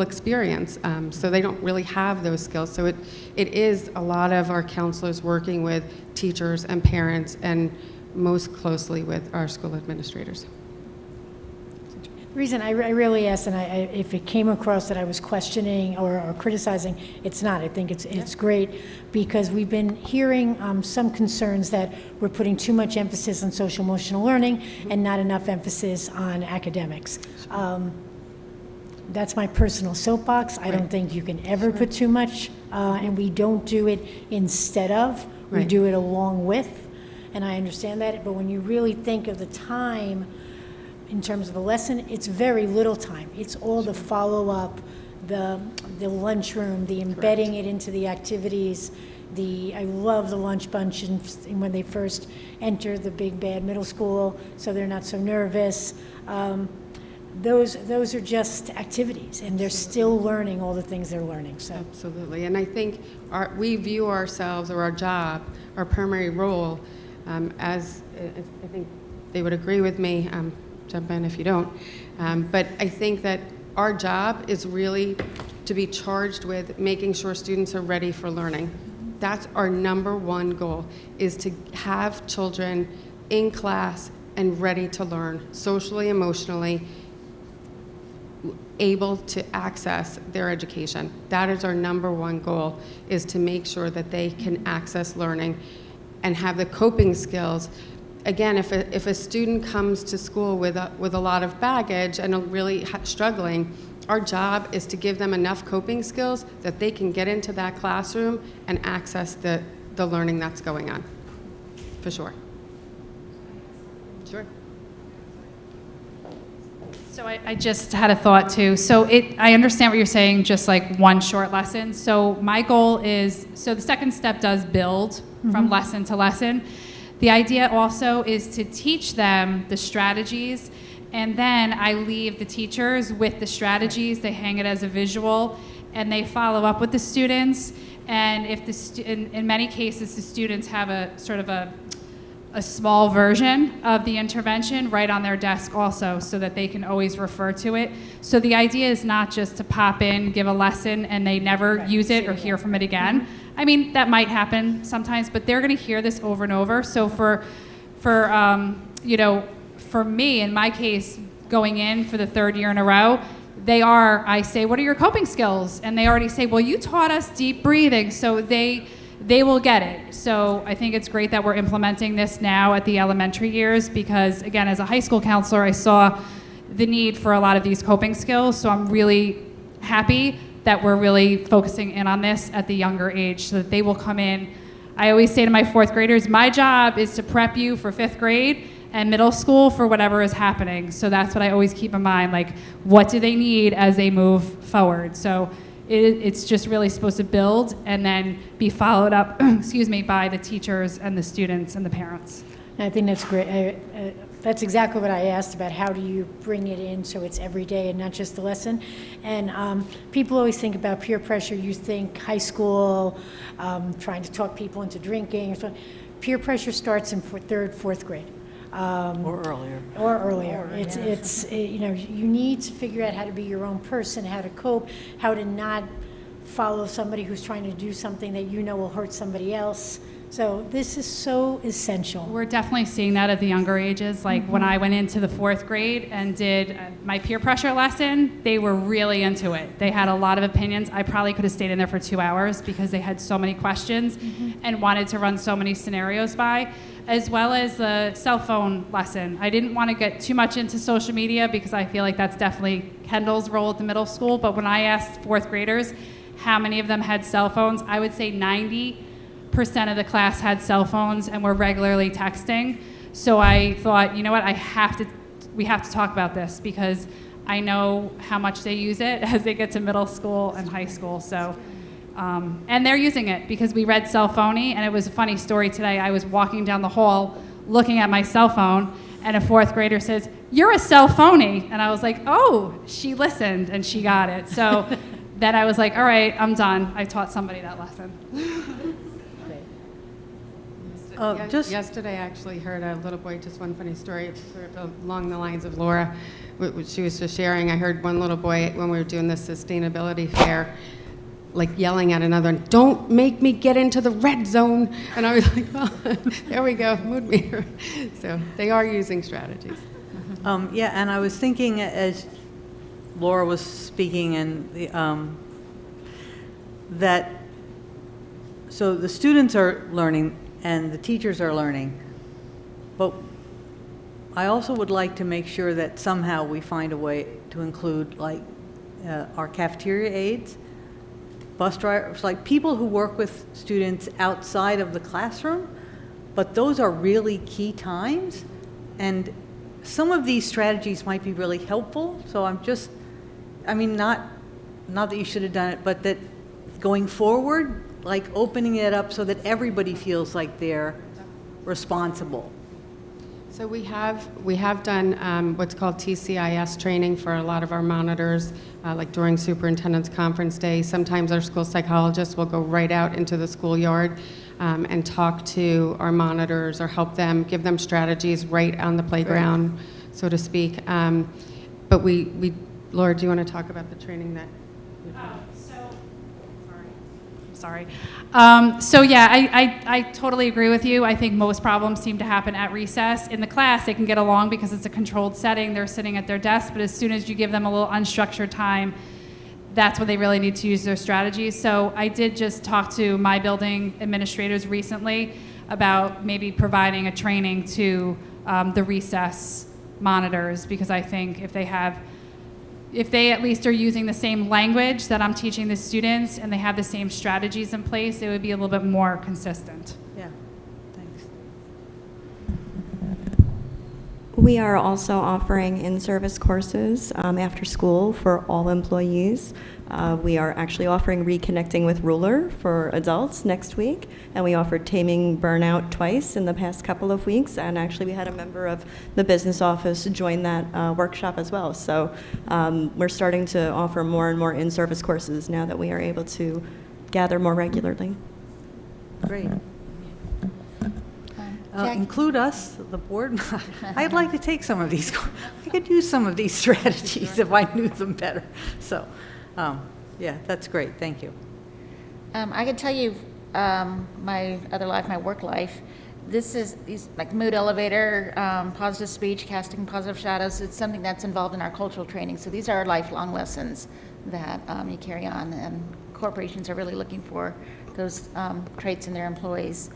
experience, so they don't really have those skills. So it is a lot of our counselors working with teachers and parents, and most closely with our school administrators. The reason I really asked, and if it came across that I was questioning or criticizing, it's not. I think it's great, because we've been hearing some concerns that we're putting too much emphasis on social emotional learning and not enough emphasis on academics. That's my personal soapbox. I don't think you can ever put too much, and we don't do it instead of. We do it along with, and I understand that. But when you really think of the time in terms of the lesson, it's very little time. It's all the follow-up, the lunchroom, the embedding it into the activities. I love the lunch bunch and when they first enter the big bad middle school, so they're not so nervous. Those are just activities, and they're still learning all the things they're learning. So Absolutely, and I think we view ourselves or our job, our primary role, as I think they would agree with me. Jump in if you don't. But I think that our job is really to be charged with making sure students are ready for learning. That's our number one goal, is to have children in class and ready to learn, socially, emotionally, able to access their education. That is our number one goal, is to make sure that they can access learning and have the coping skills. Again, if a student comes to school with a lot of baggage and are really struggling, our job is to give them enough coping skills that they can get into that classroom and access the learning that's going on, for sure. Sure. So I just had a thought too. So I understand what you're saying, just like one short lesson. So my goal is, so the second step does build from lesson to lesson. The idea also is to teach them the strategies, and then I leave the teachers with the strategies. They hang it as a visual, and they follow up with the students. And if in many cases, the students have a sort of a small version of the intervention right on their desk also, so that they can always refer to it. So the idea is not just to pop in, give a lesson, and they never use it or hear from it again. I mean, that might happen sometimes, but they're going to hear this over and over. So for me, in my case, going in for the third year in a row, I say, what are your coping skills? And they already say, well, you taught us deep breathing. So they will get it. So I think it's great that we're implementing this now at the elementary years, because again, as a high school counselor, I saw the need for a lot of these coping skills. So I'm really happy that we're really focusing in on this at the younger age, so that they will come in. I always say to my fourth graders, my job is to prep you for fifth grade and middle school for whatever is happening. So that's what I always keep in mind, like, what do they need as they move forward? So it's just really supposed to build and then be followed up, by the teachers and the students and the parents. And I think that's great. That's exactly what I asked about. How do you bring it in so it's every day and not just the lesson? And people always think about peer pressure. You think high school, trying to talk people into drinking or something. Peer pressure starts in third, fourth grade. Or earlier. You need to figure out how to be your own person, how to cope, how to not follow somebody who's trying to do something that you know will hurt somebody else. So this is so essential. We're definitely seeing that at the younger ages. Like when I went into the fourth grade and did my peer pressure lesson, they were really into it. They had a lot of opinions. I probably could have stayed in there for 2 hours because they had so many questions and wanted to run so many scenarios by, as well as the cell phone lesson. I didn't want to get too much into social media because I feel like that's definitely Kendall's role at the middle school. But when I asked fourth graders how many of them had cell phones, I would say 90% of the class had cell phones and were regularly texting. So I thought, you know what, we have to talk about this, because I know how much they use it as they get to middle school and high school. So, and they're using it, because we read Cell Phony, and it was a funny story today. I was walking down the hall looking at my cell phone, and a fourth grader says, "You're a cell phony." And I was like, oh, she listened and she got it. So then I was like, all right, I'm done. I taught somebody that lesson. Yesterday, I actually heard a little boy, just one funny story, sort of along the lines of Laura, what she was just sharing. I heard one little boy, when we were doing the sustainability fair, like yelling at another, "Don't make me get into the red zone." And I was like, well, there we go, mood meter. So they are using strategies. And I was thinking as Laura was speaking, and so the students are learning and the teachers are learning, but I also would like to make sure that somehow we find a way to include, like, our cafeteria aides, bus drivers, like people who work with students outside of the classroom, but those are really key times, and some of these strategies might be really helpful. So not that you should have done it, but that going forward, like opening it up so that everybody feels like they're responsible? So we have done what's called TCIS training for a lot of our monitors, like during superintendent's conference day. Sometimes our school psychologists will go right out into the schoolyard and talk to our monitors or help them, give them strategies right on the playground, so to speak. But Laura, do you want to talk about the training that you've done? Sorry. So yeah, I totally agree with you. I think most problems seem to happen at recess. In the class, they can get along because it's a controlled setting. They're sitting at their desk, but as soon as you give them a little unstructured time, that's when they really need to use their strategies. So I did just talk to my building administrators recently about maybe providing a training to the recess monitors, because I think if they at least are using the same language that I'm teaching the students and they have the same strategies in place, it would be a little bit more consistent. Yeah, thanks. We are also offering in-service courses after school for all employees. We are actually offering Reconnecting with Ruler for adults next week, and we offered Taming Burnout twice in the past couple of weeks, and actually we had a member of the business office join that workshop as well. So we're starting to offer more and more in-service courses now that we are able to gather more regularly. Great. Include us, the board. I'd like to take some of these. I could use some of these strategies if I knew them better. So, yeah, that's great. Thank you. I can tell you my other life, my work life. This is like mood elevator, positive speech, casting positive shadows. It's something that's involved in our cultural training. So these are lifelong lessons that you carry on, and corporations are really looking for those traits in their employees.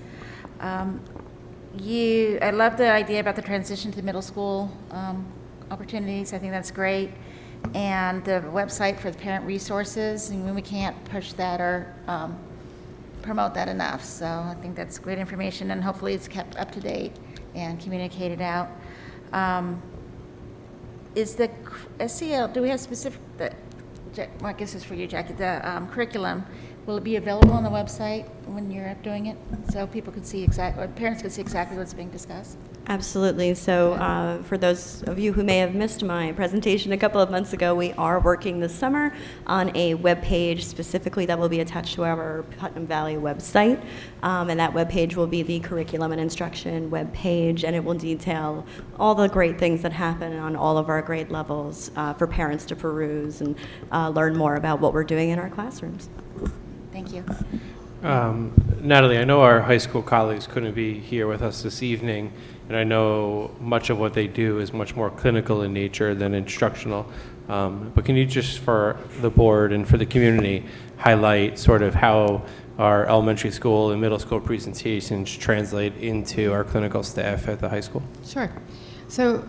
I love the idea about the transition to middle school opportunities. I think that's great. And the website for the parent resources, and we can't push that or promote that enough. So I think that's great information, and hopefully it's kept up to date and communicated out. Is the SEL, do we have specific, well, I guess it's for you, Jackie, the curriculum, will it be available on the website when you're up doing it, so people can see or parents can see exactly what's being discussed? Absolutely. So for those of you who may have missed my presentation a couple of months ago, we are working this summer on a webpage specifically that will be attached to our Putnam Valley website. And that webpage will be the curriculum and instruction webpage, and it will detail all the great things that happen on all of our grade levels for parents to peruse and learn more about what we're doing in our classrooms. Thank you. Natalie, I know our high school colleagues couldn't be here with us this evening, and I know much of what they do is much more clinical in nature than instructional. But can you just, for the board and for the community, highlight sort of how our elementary school and middle school presentations translate into our clinical staff at the high school? Sure. So,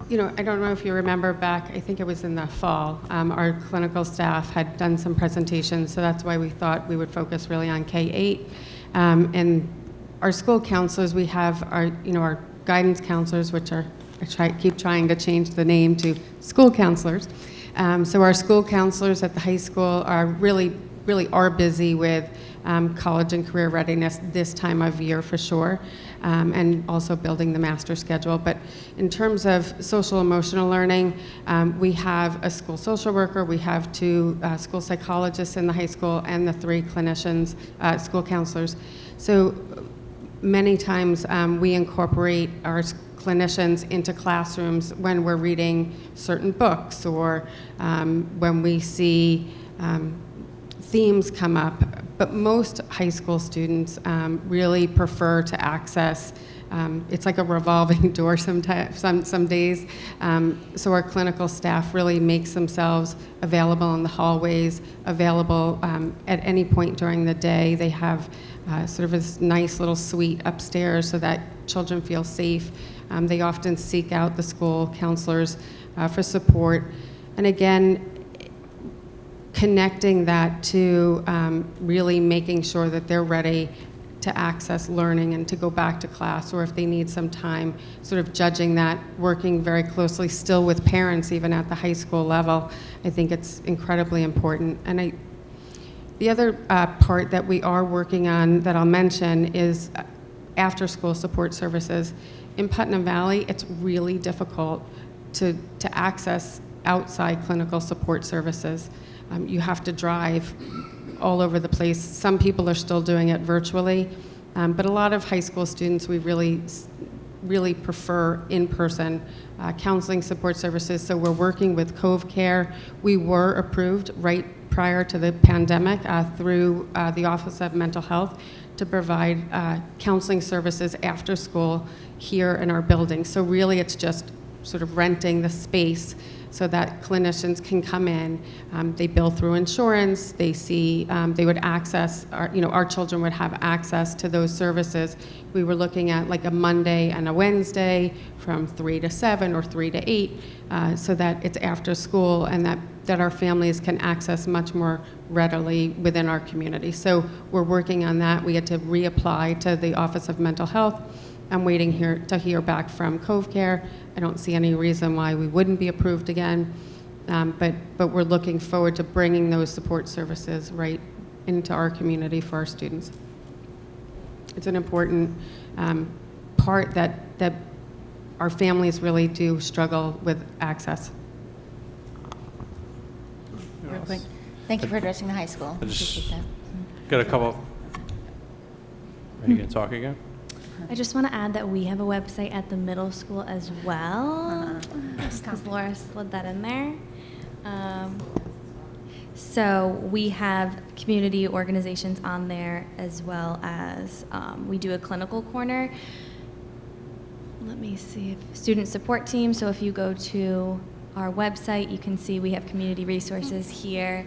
I don't know if you remember back, I think it was in the fall, our clinical staff had done some presentations, so that's why we thought we would focus really on K-8. And our school counselors, we have our guidance counselors, which are, keep trying to change the name to school counselors. So our school counselors at the high school are really are busy with college and career readiness this time of year for sure, and also building the master schedule. But in terms of social emotional learning, we have a school social worker, we have 2 school psychologists in the high school, and the 3 clinicians, school counselors. So many times we incorporate our clinicians into classrooms when we're reading certain books or when we see themes come up, but most high school students really prefer to access, it's like a revolving door sometimes, some days, so our clinical staff really makes themselves available in the hallways, available at any point during the day. They have sort of this nice little suite upstairs so that children feel safe. They often seek out the school counselors for support. And again, connecting that to really making sure that they're ready to access learning and to go back to class, or if they need some time, sort of judging that, working very closely still with parents even at the high school level. I think it's incredibly important. And The other part that we are working on that I'll mention is after-school support services. In Putnam Valley, it's really difficult to access outside clinical support services. You have to drive all over the place. Some people are still doing it virtually, but a lot of high school students, we really prefer in-person counseling support services. So we're working with Cove Care. We were approved right prior to the pandemic through the Office of Mental Health to provide counseling services after school here in our building. So really it's just sort of renting the space so that clinicians can come in. They bill through insurance. They see, they would access, our children would have access to those services. We were looking at like a Monday and a Wednesday from 3 to 7 or 3 to 8, so that it's after school and that our families can access much more readily within our community. So we're working on that. We had to reapply to the Office of Mental Health. I'm waiting here to hear back from Cove Care. I don't see any reason why we wouldn't be approved again, but we're looking forward to bringing those support services right into our community for our students. It's an important part that our families really do struggle with access. Real quick, thank you for addressing the high school. I just Appreciate that. got a couple. Are you going to talk again? I just want to add that we have a website at the middle school as well, because Laura slid that in there. So we have community organizations on there, as well as we do a clinical corner. Let me see, if student support team. So if you go to our website, you can see we have community resources here,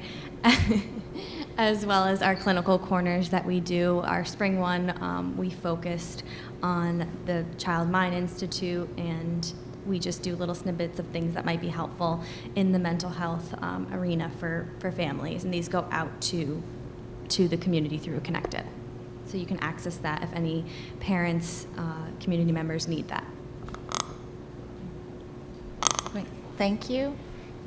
as well as our clinical corners that we do. Our spring one, we focused on the Child Mind Institute, and we just do little snippets of things that might be helpful in the mental health arena for families, and these go out to the community through Connected. So you can access that if any parents, community members need that. Great, thank you.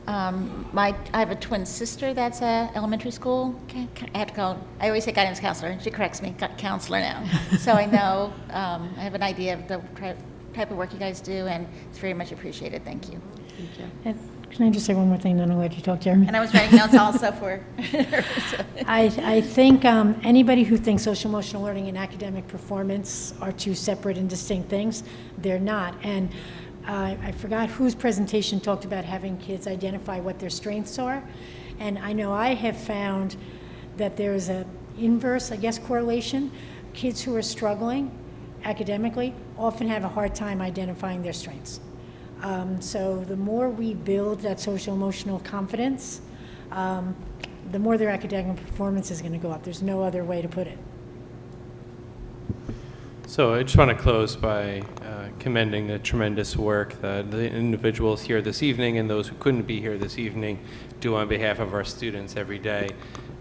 I have a twin sister that's at elementary school. I have to call, I always say guidance counselor, and she corrects me, counselor now. So I know, I have an idea of the type of work you guys do, and it's very much appreciated. Thank you. Thank you. And can I just say one more thing, then I'll let you talk, Jeremy? And I was writing notes also for her. I think anybody who thinks social emotional learning and academic performance are two separate and distinct things, they're not. And I forgot whose presentation talked about having kids identify what their strengths are. And I know I have found that there is an inverse, I guess, correlation. Kids who are struggling academically often have a hard time identifying their strengths. So the more we build that social emotional confidence, the more their academic performance is going to go up. There's no other way to put it. So I just want to close by commending the tremendous work that the individuals here this evening and those who couldn't be here this evening do on behalf of our students every day.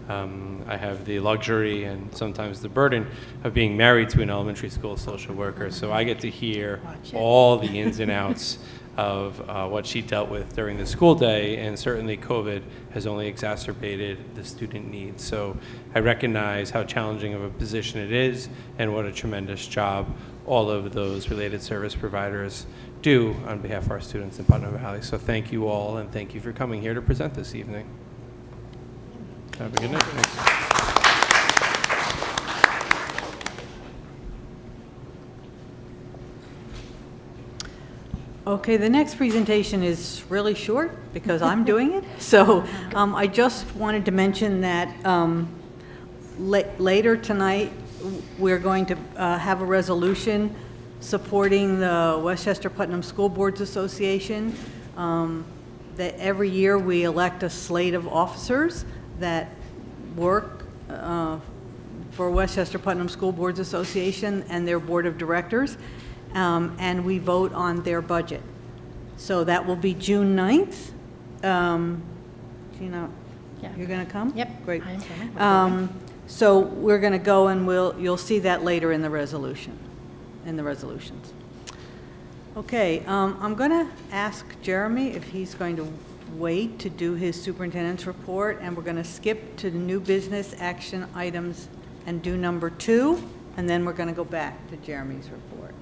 I have the luxury and sometimes the burden of being married to an elementary school social worker, so I get to hear all the ins and outs of what she dealt with during the school day, and certainly COVID has only exacerbated the student needs. So I recognize how challenging of a position it is and what a tremendous job all of those related service providers do on behalf of our students in Putnam Valley. So thank you all, and thank you for coming here to present this evening. Have a good night. Okay, the next presentation is really short because I'm doing it. So I just wanted to mention that later tonight, we're going to have a resolution supporting the Westchester Putnam School Boards Association. That every year we elect a slate of officers that work for Westchester Putnam School Boards Association and their board of directors. And we vote on their budget. So that will be June 9th. Gina, you're going to come? Yep. Great. I'm coming. So we're going to go, and you'll see that later in the resolution, in the resolutions. Okay, I'm going to ask Jeremy if he's going to wait to do his superintendent's report, and we're going to skip to the new business action items and do number 2, and then we're going to go back to Jeremy's report.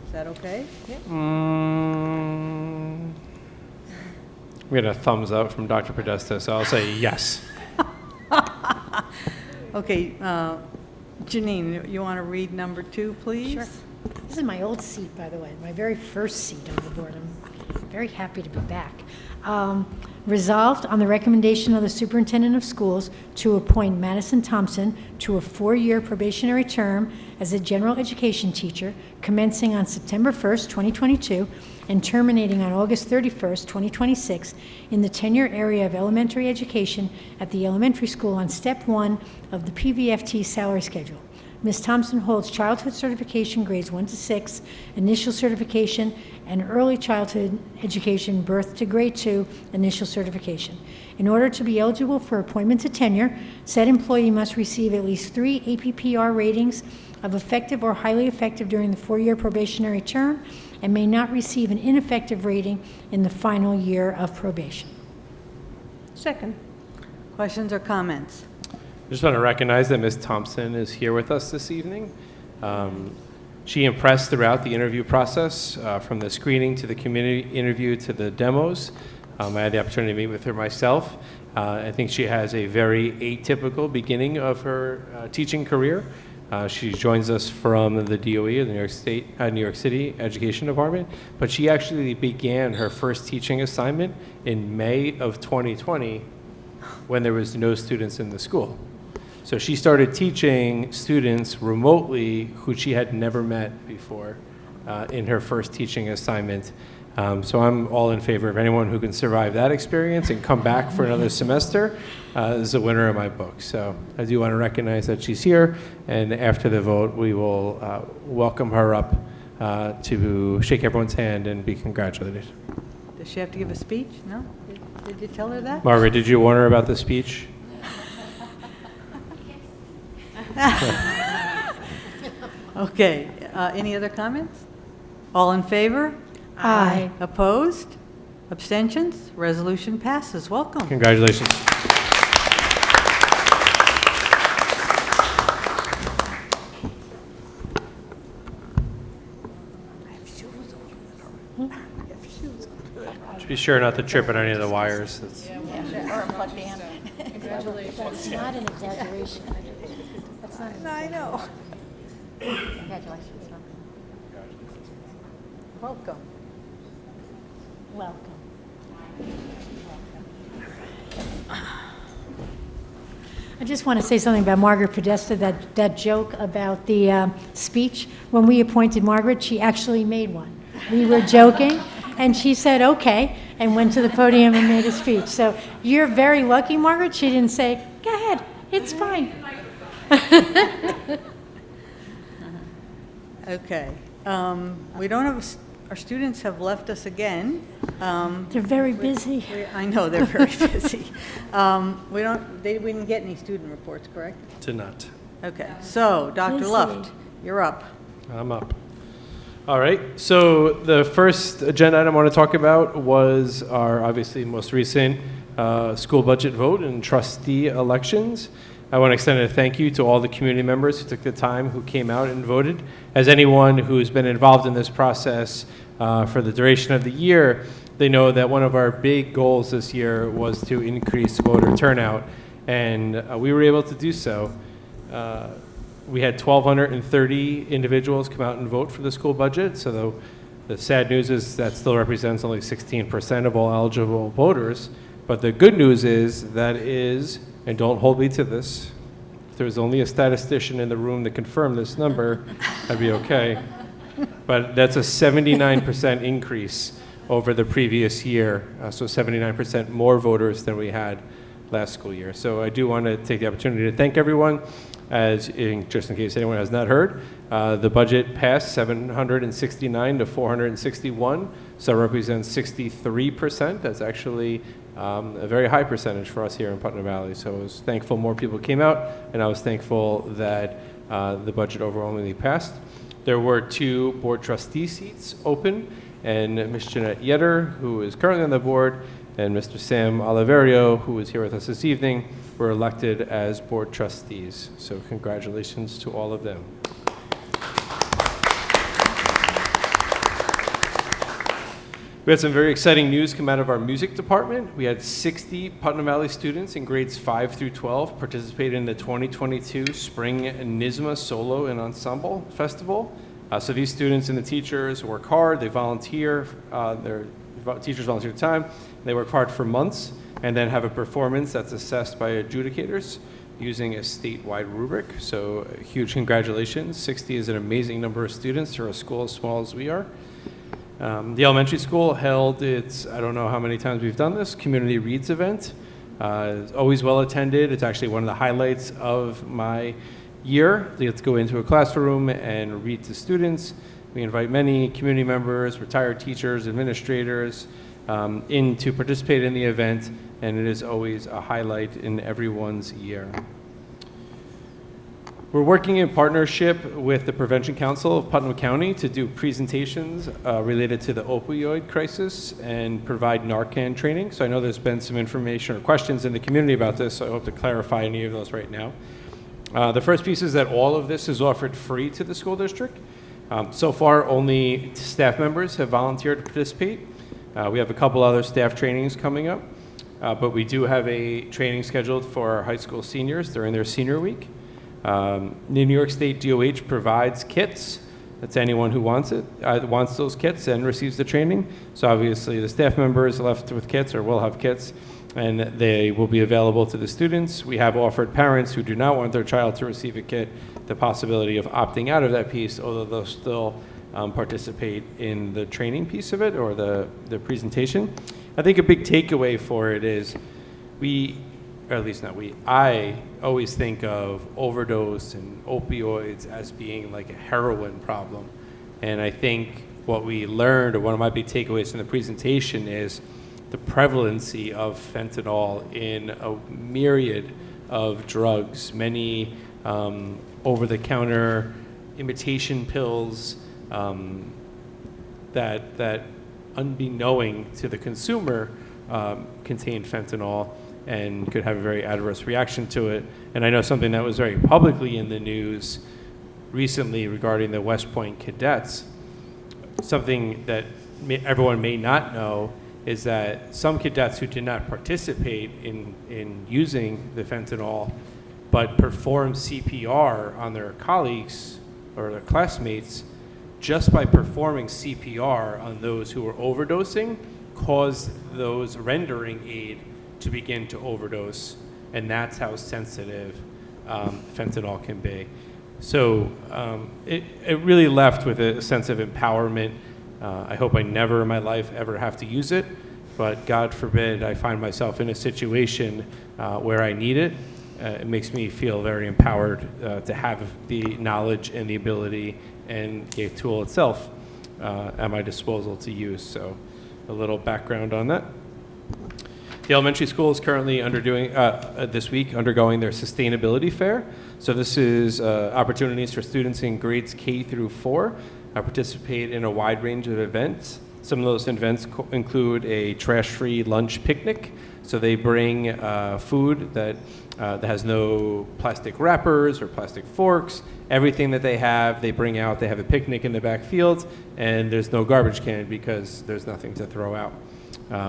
Is that okay? We got a thumbs up from Dr. Podesta, so I'll say yes. Okay, Janine, you want to read number 2, please? Sure. This is my old seat, by the way, my very first seat on the board. I'm very happy to be back. Resolved on the recommendation of the superintendent of schools to appoint Madison Thompson to a 4-year probationary term as a general education teacher commencing on September 1st, 2022 and terminating on August 31st, 2026 in the tenure area of elementary education at the elementary school on step 1 of the PVFT salary schedule. Ms. Thompson holds childhood certification grades 1 to 6, initial certification, and early childhood education birth to grade 2 initial certification. In order to be eligible for appointment to tenure, said employee must receive at least 3 APPR ratings of effective or highly effective during the 4-year probationary term and may not receive an ineffective rating in the final year of probation. Second. Questions or comments? I just want to recognize that Ms. Thompson is here with us this evening. She impressed throughout the interview process, from the screening to the community interview to the demos. I had the opportunity to meet with her myself. I think she has a very atypical beginning of her teaching career. She joins us from the DOE, the New York City Education Department, but she actually began her first teaching assignment in May of 2020 when there was no students in the school. So she started teaching students remotely who she had never met before in her first teaching assignment. So I'm all in favor of anyone who can survive that experience and come back for another semester is a winner of my book. So I do want to recognize that she's here, and after the vote, we will welcome her up to shake everyone's hand and be congratulated. Does she have to give a speech? No? Did you tell her that? Margaret, did you warn her about the speech? Okay, any other comments? All in favor? Aye. Opposed? Abstentions? Resolution passes. Welcome. Congratulations. Just be sure not to trip on any of the wires. That's Or unplug the end. That's not an exaggeration. That's not an I know. Congratulations. Welcome. Welcome. I just want to say something about Margaret Podesta, that joke about the speech. When we appointed Margaret, she actually made one. We were joking, and she said, okay, and went to the podium and made a speech. So you're very lucky, Margaret. She didn't say, go ahead, it's fine. Okay. We don't have, our students have left us again. They're very busy. I know, they're very busy. We didn't get any student reports, correct? to not. Okay, so Dr. Busy. Luft, you're up. I'm up. All right, so the first agenda item I want to talk about was our obviously most recent school budget vote and trustee elections. I want to extend a thank you to all the community members who took the time, who came out and voted. As anyone who's been involved in this process for the duration of the year, they know that one of our big goals this year was to increase voter turnout, and we were able to do so. We had 1,230 individuals come out and vote for the school budget, so the sad news is that still represents only 16% of all eligible voters. But the good news is that is, and don't hold me to this, if there was only a statistician in the room that confirmed this number, I'd be okay. But that's a 79% increase over the previous year, so 79% more voters than we had last school year. So I do want to take the opportunity to thank everyone. Just in case anyone has not heard, the budget passed 769 to 461, so it represents 63%. That's actually a very high percentage for us here in Putnam Valley. So I was thankful more people came out, and I was thankful that the budget overwhelmingly passed. There were 2 board trustee seats open, and Ms. Jeanette Yetter, who is currently on the board, and Mr. Sam Oliverio, who is here with us this evening, were elected as board trustees. So congratulations to all of them. We had some very exciting news come out of our music department. We had 60 Putnam Valley students in grades 5 through 12 participate in the 2022 Spring NYSSMA Solo and Ensemble Festival. So these students and the teachers work hard, they volunteer, their teachers volunteer time, they work hard for months, and then have a performance that's assessed by adjudicators using a statewide rubric. So huge congratulations. 60 is an amazing number of students for a school as small as we are. The elementary school held its, I don't know how many times we've done this, Community Reads event. It's always well attended. It's actually one of the highlights of my year. They get to go into a classroom and read to students. We invite many community members, retired teachers, administrators in to participate in the event, and it is always a highlight in everyone's year. We're working in partnership with the Prevention Council of Putnam County to do presentations related to the opioid crisis and provide Narcan training. So I know there's been some information or questions in the community about this, so I hope to clarify any of those right now. The first piece is that all of this is offered free to the school district. So far, only staff members have volunteered to participate. We have a couple other staff trainings coming up, but we do have a training scheduled for our high school seniors during their senior week. The New York State DOH provides kits. That's anyone who wants it, wants those kits and receives the training. So obviously the staff members left with kits or will have kits, and they will be available to the students. We have offered parents who do not want their child to receive a kit the possibility of opting out of that piece, although they'll still participate in the training piece of it or the presentation. I think a big takeaway for it is I always think of overdose and opioids as being like a heroin problem. And I think what we learned, or one of my big takeaways from the presentation, is the prevalency of fentanyl in a myriad of drugs, many over-the-counter imitation pills that unbeknowing to the consumer contain fentanyl and could have a very adverse reaction to it. And I know something that was very publicly in the news recently regarding the West Point cadets. Something that everyone may not know is that some cadets who did not participate in using the fentanyl but performed CPR on their colleagues or their classmates, just by performing CPR on those who were overdosing, caused those rendering aid to begin to overdose, and that's how sensitive fentanyl can be. So it really left with a sense of empowerment. I hope I never in my life ever have to use it, but God forbid I find myself in a situation where I need it. It makes me feel very empowered to have the knowledge and the ability and the tool itself at my disposal to use. So a little background on that. The elementary school is currently this week undergoing their sustainability fair. So this is opportunities for students in grades K through 4 participate in a wide range of events. Some of those events include a trash-free lunch picnic. So they bring food that has no plastic wrappers or plastic forks. Everything that they have, they bring out. They have a picnic in the back fields, and there's no garbage can because there's nothing to throw out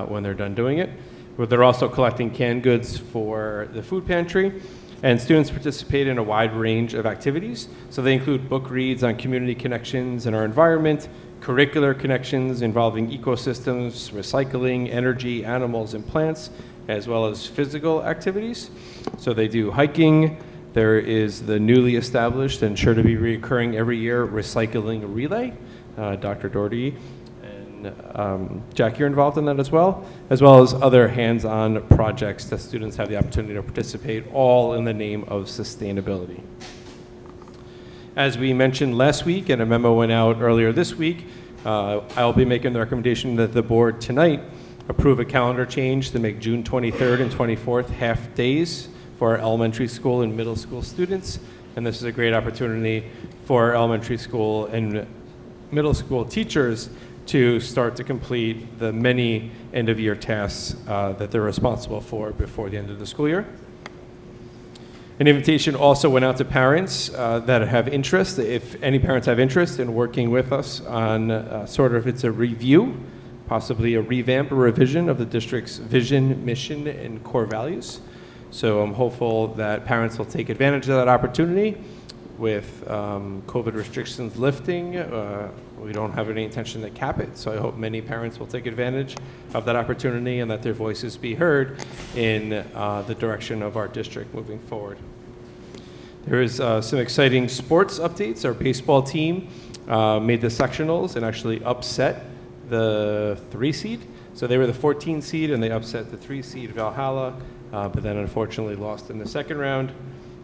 when they're done doing it. But they're also collecting canned goods for the food pantry, and students participate in a wide range of activities. So they include book reads on community connections in our environment, curricular connections involving ecosystems, recycling, energy, animals, and plants, as well as physical activities. So they do hiking. There is the newly established and sure to be reoccurring every year recycling relay. Dr. Doherty and Jack, you're involved in that as well as other hands-on projects that students have the opportunity to participate, all in the name of sustainability. As we mentioned last week, and a memo went out earlier this week, I'll be making the recommendation that the board tonight approve a calendar change to make June 23rd and 24th half days for our elementary school and middle school students. And this is a great opportunity for elementary school and middle school teachers to start to complete the many end-of-year tasks that they're responsible for before the end of the school year. An invitation also went out to parents that have interest, if any parents have interest in working with us on it's a review, possibly a revamp or revision of the district's vision, mission, and core values. So I'm hopeful that parents will take advantage of that opportunity. With COVID restrictions lifting, we don't have any intention to cap it. So I hope many parents will take advantage of that opportunity and let their voices be heard in the direction of our district moving forward. There is some exciting sports updates. Our baseball team made the sectionals and actually upset the 3 seed. So they were the 14 seed and they upset the 3 seed Valhalla, but then unfortunately lost in the second round.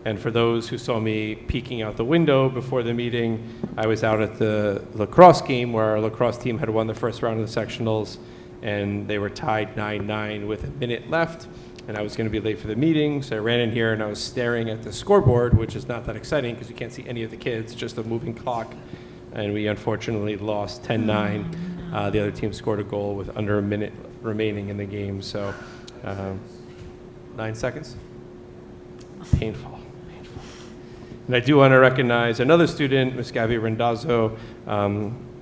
And for those who saw me peeking out the window before the meeting, I was out at the lacrosse game where our lacrosse team had won the first round of the sectionals, and they were tied 9-9 with a minute left, and I was going to be late for the meeting, so I ran in here and I was staring at the scoreboard, which is not that exciting because you can't see any of the kids, just a moving clock, and we unfortunately lost 10-9. The other team scored a goal with under a minute remaining in the game, so 9 seconds. Painful. And I do want to recognize another student, Ms. Gabby Rendazzo,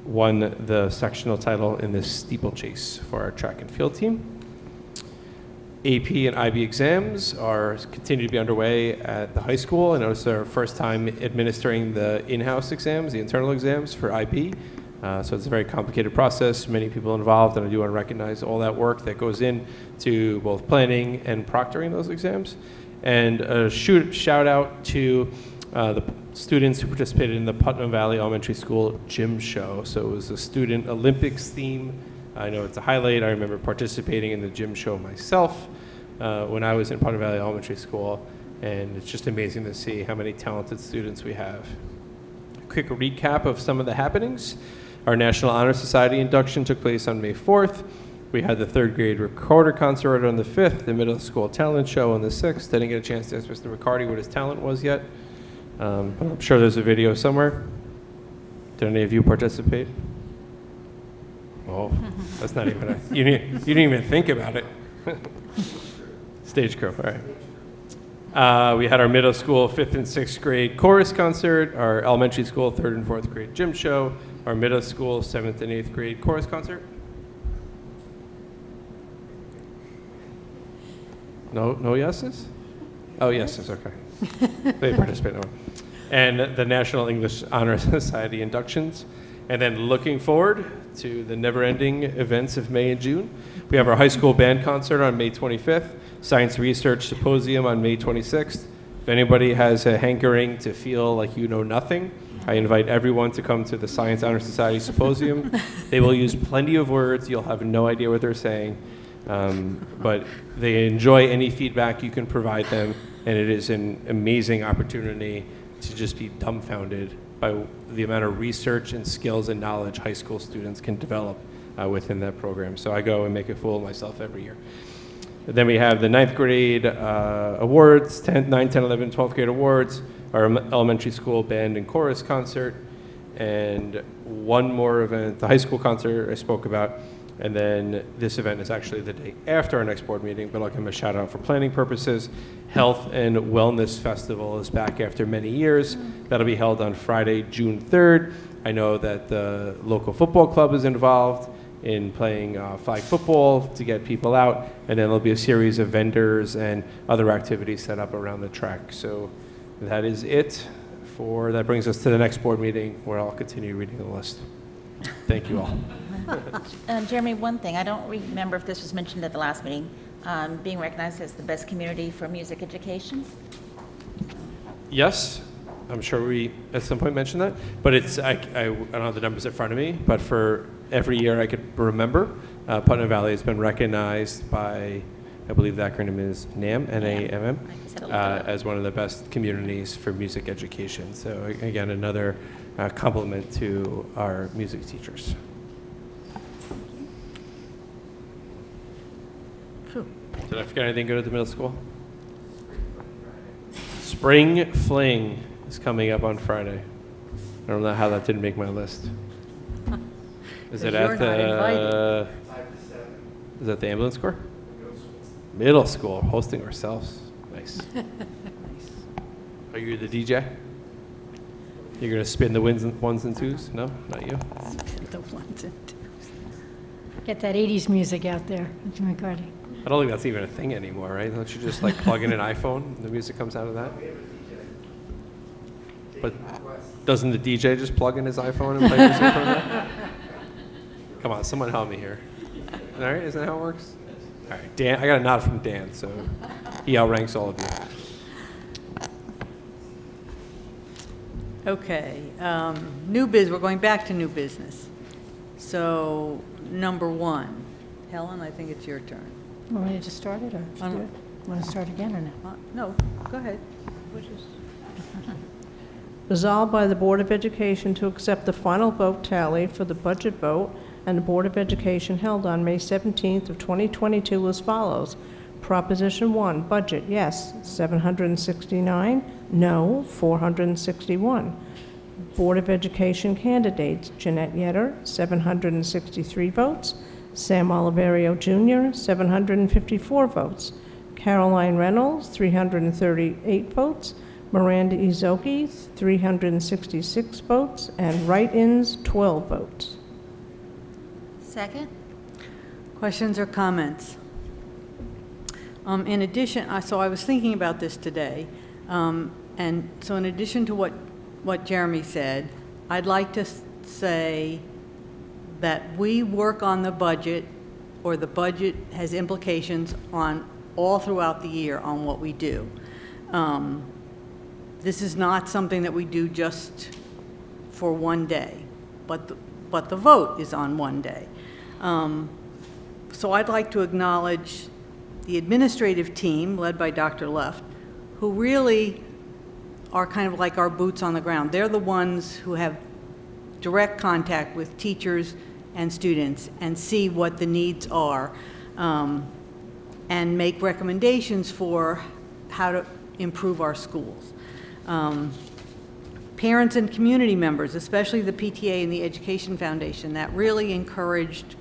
won the sectional title in the steeplechase for our track and field team. AP and IB exams continue to be underway at the high school. I know it's their first time administering the in-house exams, the internal exams for IB. So it's a very complicated process, many people involved, and I do want to recognize all that work that goes into both planning and proctoring those exams. And a shout out to the students who participated in the Putnam Valley Elementary School gym show. So it was a student Olympics theme. I know it's a highlight. I remember participating in the gym show myself when I was in Putnam Valley Elementary School, and it's just amazing to see how many talented students we have. A quick recap of some of the happenings. Our National Honor Society induction took place on May 4th. We had the 3rd grade recorder concert on the 5th, the middle school talent show on the 6th. I didn't get a chance to ask Mr. Riccardi what his talent was yet, but I'm sure there's a video somewhere. Did any of you participate? Oh, that's not even you didn't even think about it. Stage crew, all right. We had our middle school 5th and 6th grade chorus concert, our elementary school 3rd and 4th grade gym show, our middle school 7th and 8th grade chorus concert. No yeses? Oh, yeses, okay. They participated. And the National English Honor Society inductions. And then looking forward to the never-ending events of May and June. We have our high school band concert on May 25th, Science Research Symposium on May 26th. If anybody has a hankering to feel like you know nothing, I invite everyone to come to the Science Honor Society Symposium. They will use plenty of words. You'll have no idea what they're saying. But they enjoy any feedback you can provide them, and it is an amazing opportunity to just be dumbfounded by the amount of research and skills and knowledge high school students can develop within that program. So I go and make a fool of myself every year. And then we have the 9th grade awards, 9, 10, 11, 12th grade awards, our elementary school band and chorus concert, and one more event, the high school concert I spoke about. And then this event is actually the day after our next board meeting, but I'll give them a shout out for planning purposes. Health and Wellness Festival is back after many years. That'll be held on Friday, June 3rd. I know that the local football club is involved in playing flag football to get people out, and then there'll be a series of vendors and other activities set up around the track. So that is it. That brings us to the next board meeting where I'll continue reading the list. Thank you all. Jeremy, one thing, I don't remember if this was mentioned at the last meeting, being recognized as the best community for music education. Yes, I'm sure we at some point mentioned that, but I don't have the numbers in front of me, but for every year I could remember, Putnam Valley has been recognized by, I believe the acronym is NAMM, N-A-M-M, as one of the best communities for music education. So again, another compliment to our music teachers. Did I forget anything good at the middle school? Spring Fling is coming up on Friday. I don't know how that didn't make my list. Is 'Cause it you're at not invited. the? Is that the ambulance corps? Middle school, hosting ourselves. Nice. Are you the DJ? You're gonna spin the ones and twos? No, not you. The ones and twos. Get that 80s music out there, Mr. McCarty. I don't think that's even a thing anymore, right? Don't you just like plug in an iPhone and the music comes out of that? But doesn't the DJ just plug in his iPhone and play music from that? Come on, someone help me here. All right, isn't that how it works? All right, Dan, I got a nod from Dan, so he outranks all of you. Okay, we're going back to new business. So, number 1, Helen, I think it's your turn. Want me to just start it, or should do it? Want to start again, or no? No, go ahead. Resolved by the Board of Education to accept the final vote tally for the budget vote and the Board of Education held on May 17th of 2022 as follows. Proposition 1, budget, yes, 769, no, 461. Board of Education candidates, Jeanette Yetter, 763 votes, Sam Oliverio Jr., 754 votes, Caroline Reynolds, 338 votes, Miranda Izoki, 366 votes, and write-ins, 12 votes. Second? Questions or comments? In addition, so I was thinking about this today, and so in addition to what Jeremy said, I'd like to say that we work on the budget, or the budget has implications on all throughout the year on what we do. This is not something that we do just for one day, but the vote is on one day. So I'd like to acknowledge the administrative team, led by Dr. Left, who really are kind of like our boots on the ground. They're the ones who have direct contact with teachers and students and see what the needs are, and make recommendations for how to improve our schools. Parents and community members, especially the PTA and the Education Foundation, that really encouraged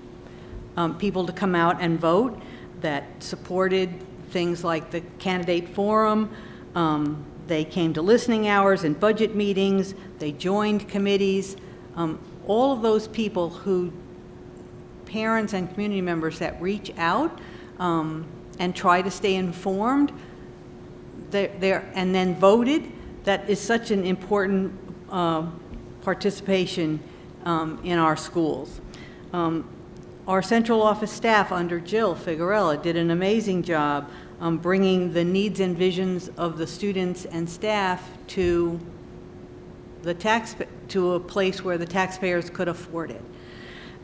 people to come out and vote, that supported things like the candidate forum. They came to listening hours and budget meetings. They joined committees. All of those people who, parents and community members that reach out and try to stay informed, and then voted, that is such an important participation in our schools. Our central office staff under Jill Figuerella did an amazing job bringing the needs and visions of the students and staff to a place where the taxpayers could afford it.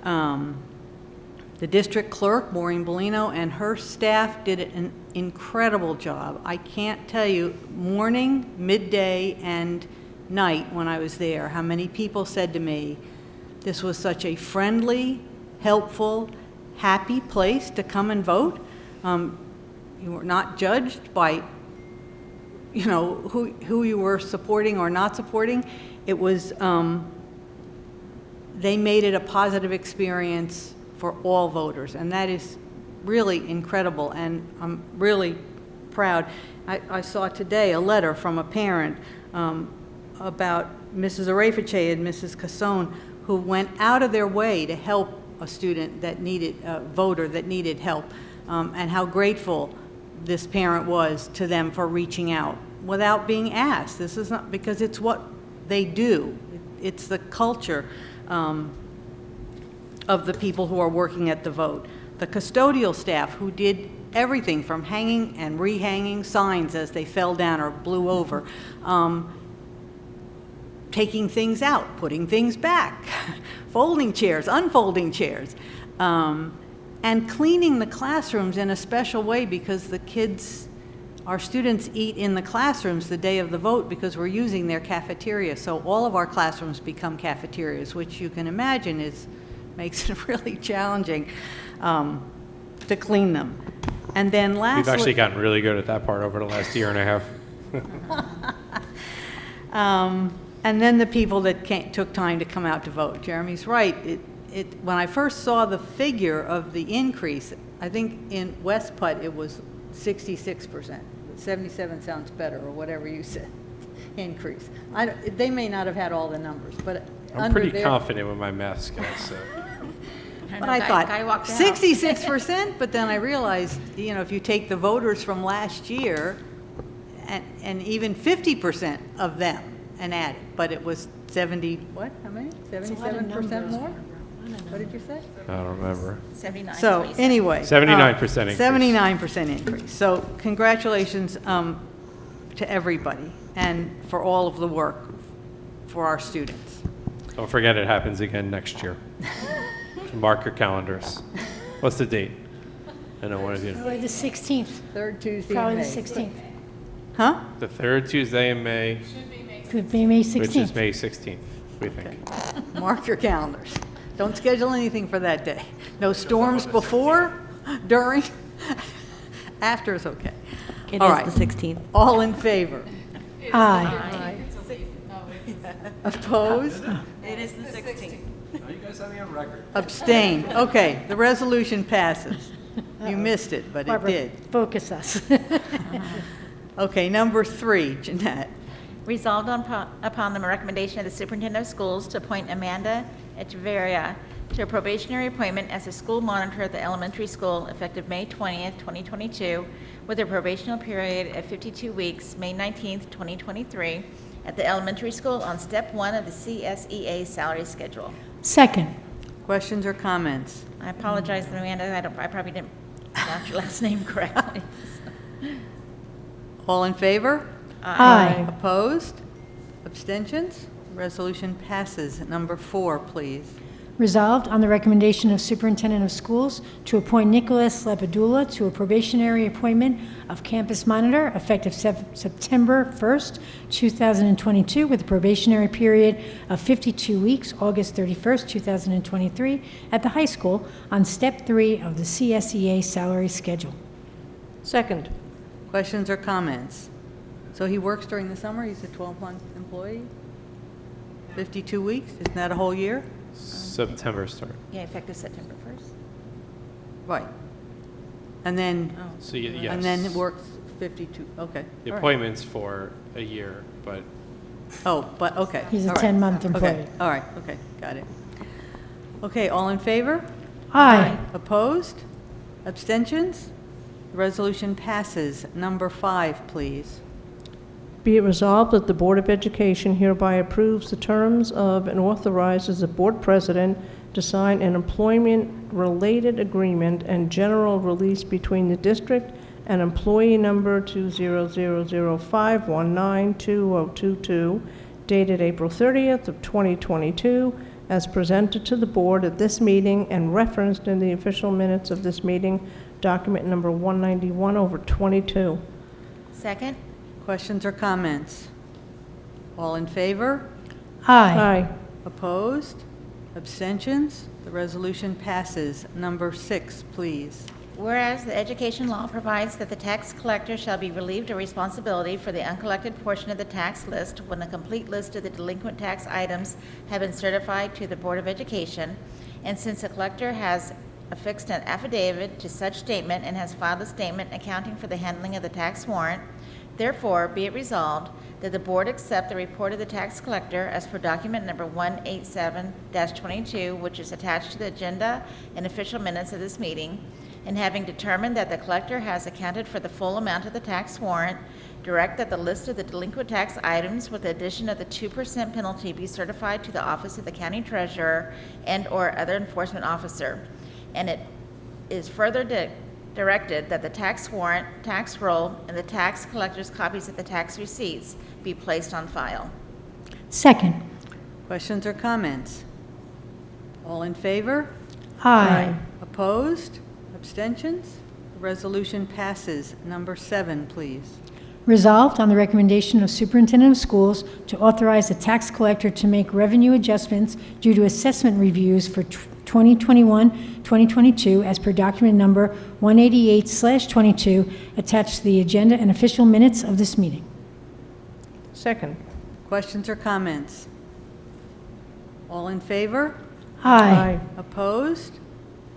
The district clerk, Maureen Bellino, and her staff did an incredible job. I can't tell you, morning, midday, and night when I was there, how many people said to me, this was such a friendly, helpful, happy place to come and vote. You were not judged by, who you were supporting or not supporting. It was, they made it a positive experience for all voters, and that is really incredible, and I'm really proud. I saw today a letter from a parent about Mrs. Arefice and Mrs. Casson, who went out of their way to help a student that needed, a voter that needed help, and how grateful this parent was to them for reaching out without being asked. This is not, because it's what they do. It's the culture of the people who are working at the vote. The custodial staff, who did everything from hanging and rehanging signs as they fell down or blew over, taking things out, putting things back, folding chairs, unfolding chairs, and cleaning the classrooms in a special way, because the kids, our students, eat in the classrooms the day of the vote because we're using their cafeteria. So all of our classrooms become cafeterias, which you can imagine makes it really challenging to clean them. And then lastly, We've actually gotten really good at that part over the last year and a half. and then the people that took time to come out to vote. Jeremy's right. when I first saw the figure of the increase, I think in West Putt it was 66%. 77 sounds better, or whatever you said, increase. They may not have had all the numbers, but I'm under pretty their- confident with my math skills, so. But I thought 66%, but then I realized, if you take the voters from last year and even 50% of them and add it, but it was 70, what, how many? 77% more? What did you say? I don't remember. 79. is So what you said. anyway. 79% increase. 79% increase. So congratulations to everybody and for all of the work for our students. Don't forget it happens again next year. So mark your calendars. What's the date? I know one of you. Probably the 16th. Third Tuesday in Probably May. the 16th. Huh? The third Tuesday in May, Could be May 16th. which is May 16th, we think. Mark your calendars. Don't schedule anything for that day. No storms before, during, after is okay. It All is right. the 16th. All in favor? Aye. Opposed? It is the 16th. You guys have me on record. Abstained. Okay, the resolution passes. You missed it, but it Barbara, did. focus us. Okay, number 3, Jeanette. Resolved upon the recommendation of the superintendent of schools to appoint Amanda Echeverria to a probationary appointment as a school monitor at the elementary school effective May 20th, 2022, with a probational period of 52 weeks, May 19th, 2023, at the elementary school on step 1 of the CSEA salary schedule. Second. Questions or comments? I apologize, Amanda, I probably didn't pronounce your last name correctly. All in favor? Aye. Opposed? Abstentions? Resolution passes. Number 4, please. Resolved on the recommendation of Superintendent of Schools to appoint Nicholas Lepadula to a probationary appointment of campus monitor effective September 1st, 2022, with a probationary period of 52 weeks, August 31st, 2023, at the high school on step 3 of the CSEA salary schedule. Second. Questions or comments? So he works during the summer? He's a 12-month employee? 52 weeks? Isn't that a whole year? September start. Yeah, effective September 1st. Right. And then, So yes. and then it works 52, okay. The all right. appointment's for a year, but Oh, but, okay. He's a all right. 10-month employee. Okay, all right, okay, got it. Okay, all in favor? Aye. Opposed? Abstentions? The resolution passes. Number 5, please. Be it resolved that the Board of Education hereby approves the terms of and authorizes the board president to sign an employment-related agreement and general release between the district and employee number 20005192022, dated April 30th of 2022, as presented to the board at this meeting and referenced in the official minutes of this meeting, document number 191/22. Second? Questions or comments? All in favor? Aye. Opposed? Abstentions? The resolution passes. Number 6, please. Whereas the education law provides that the tax collector shall be relieved of responsibility for the uncollected portion of the tax list when the complete list of the delinquent tax items have been certified to the Board of Education, and since the collector has affixed an affidavit to such statement and has filed a statement accounting for the handling of the tax warrant, therefore, be it resolved that the board accept the report of the tax collector as per document number 187-22, which is attached to the agenda and official minutes of this meeting, and having determined that the collector has accounted for the full amount of the tax warrant, direct that the list of the delinquent tax items with the addition of the 2% penalty be certified to the office of the county treasurer and/or other enforcement officer. And it is further directed that the tax warrant, tax roll, and the tax collector's copies of the tax receipts be placed on file. Second. Questions or comments? All in favor? Aye. Opposed? Abstentions? The resolution passes. Number 7, please. Resolved on the recommendation of Superintendent of Schools to authorize the tax collector to make revenue adjustments due to assessment reviews for 2021-2022 as per document number 188/22 attached to the agenda and official minutes of this meeting. Second. Questions or comments? All in favor? Aye. Opposed?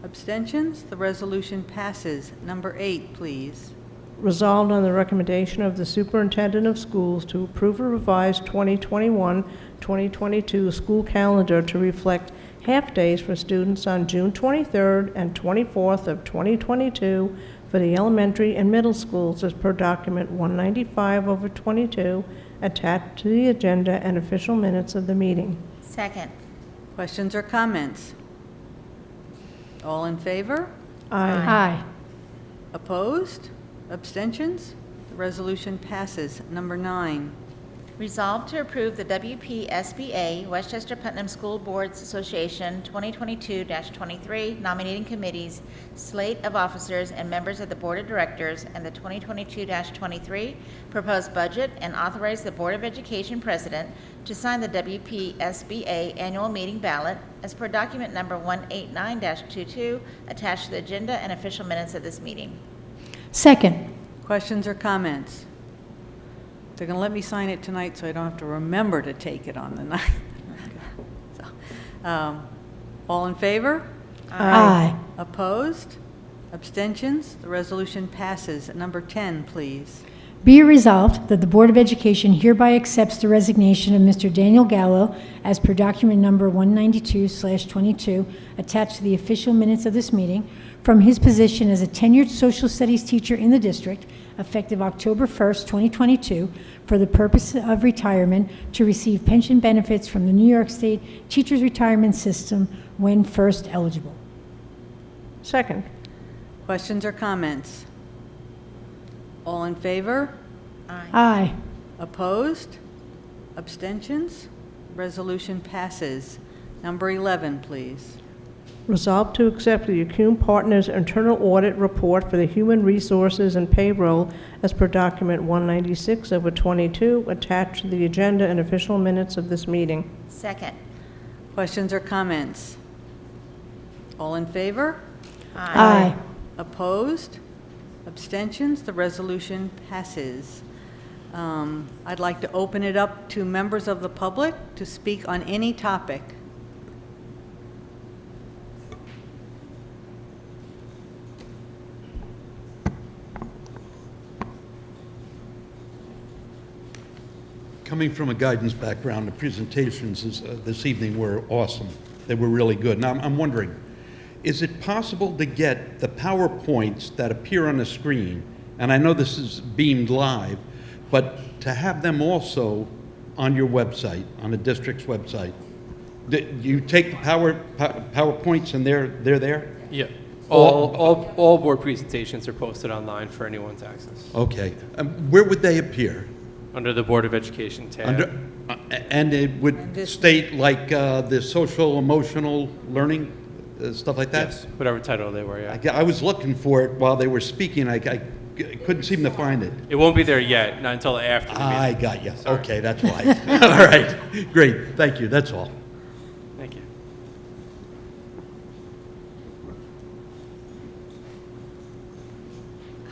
Abstentions? The resolution passes. Number 8, please. Resolved on the recommendation of the Superintendent of Schools to approve a revised 2021-2022 school calendar to reflect half-days for students on June 23rd and 24th of 2022 for the elementary and middle schools as per document 195/22 attached to the agenda and official minutes of the meeting. Second. Questions or comments? All in favor? Aye. Opposed? Abstentions? The resolution passes. Number 9. Resolved to approve the WPSBA Westchester Putnam School Boards Association 2022-23 nominating committees, slate of officers and members of the Board of Directors, and the 2022-23 proposed budget, and authorize the Board of Education President to sign the WPSBA annual meeting ballot as per document number 189-22 attached to the agenda and official minutes of this meeting. Second. Questions or comments? They're going to let me sign it tonight so I don't have to remember to take it on the night. So, all in favor? Aye. Opposed? Abstentions? The resolution passes. Number 10, please. Be it resolved that the Board of Education hereby accepts the resignation of Mr. Daniel Gallo as per document number 192/22 attached to the official minutes of this meeting from his position as a tenured social studies teacher in the district effective October 1st, 2022 for the purpose of retirement to receive pension benefits from the New York State Teachers Retirement System when first eligible. Second. Questions or comments? All in favor? Aye. Opposed? Abstentions? Resolution passes. Number 11, please. Resolved to accept the Acume Partners Internal Audit Report for the Human Resources and Payroll as per document 196/22 attached to the agenda and official minutes of this meeting. Second. Questions or comments? All in favor? Aye. Opposed? Abstentions? The resolution passes. I'd like to open it up to members of the public to speak on any topic. Coming from a guidance background, the presentations this evening were awesome. They were really good. Now, I'm wondering, is it possible to get the PowerPoints that appear on the screen, and I know this is beamed live, but to have them also on your website, on the district's website? You take the PowerPoints and they're there? Yeah. All board presentations are posted online for anyone's access. Okay. Where would they appear? Under the Board of Education tab. And it would state like the social, emotional learning, stuff like that? Yes, whatever title they were, yeah. I was looking for it while they were speaking. I couldn't seem to find it. It won't be there yet, not until after the meeting. I got you. Sorry. Okay, that's why. All right, great. Thank you. That's all. Thank you.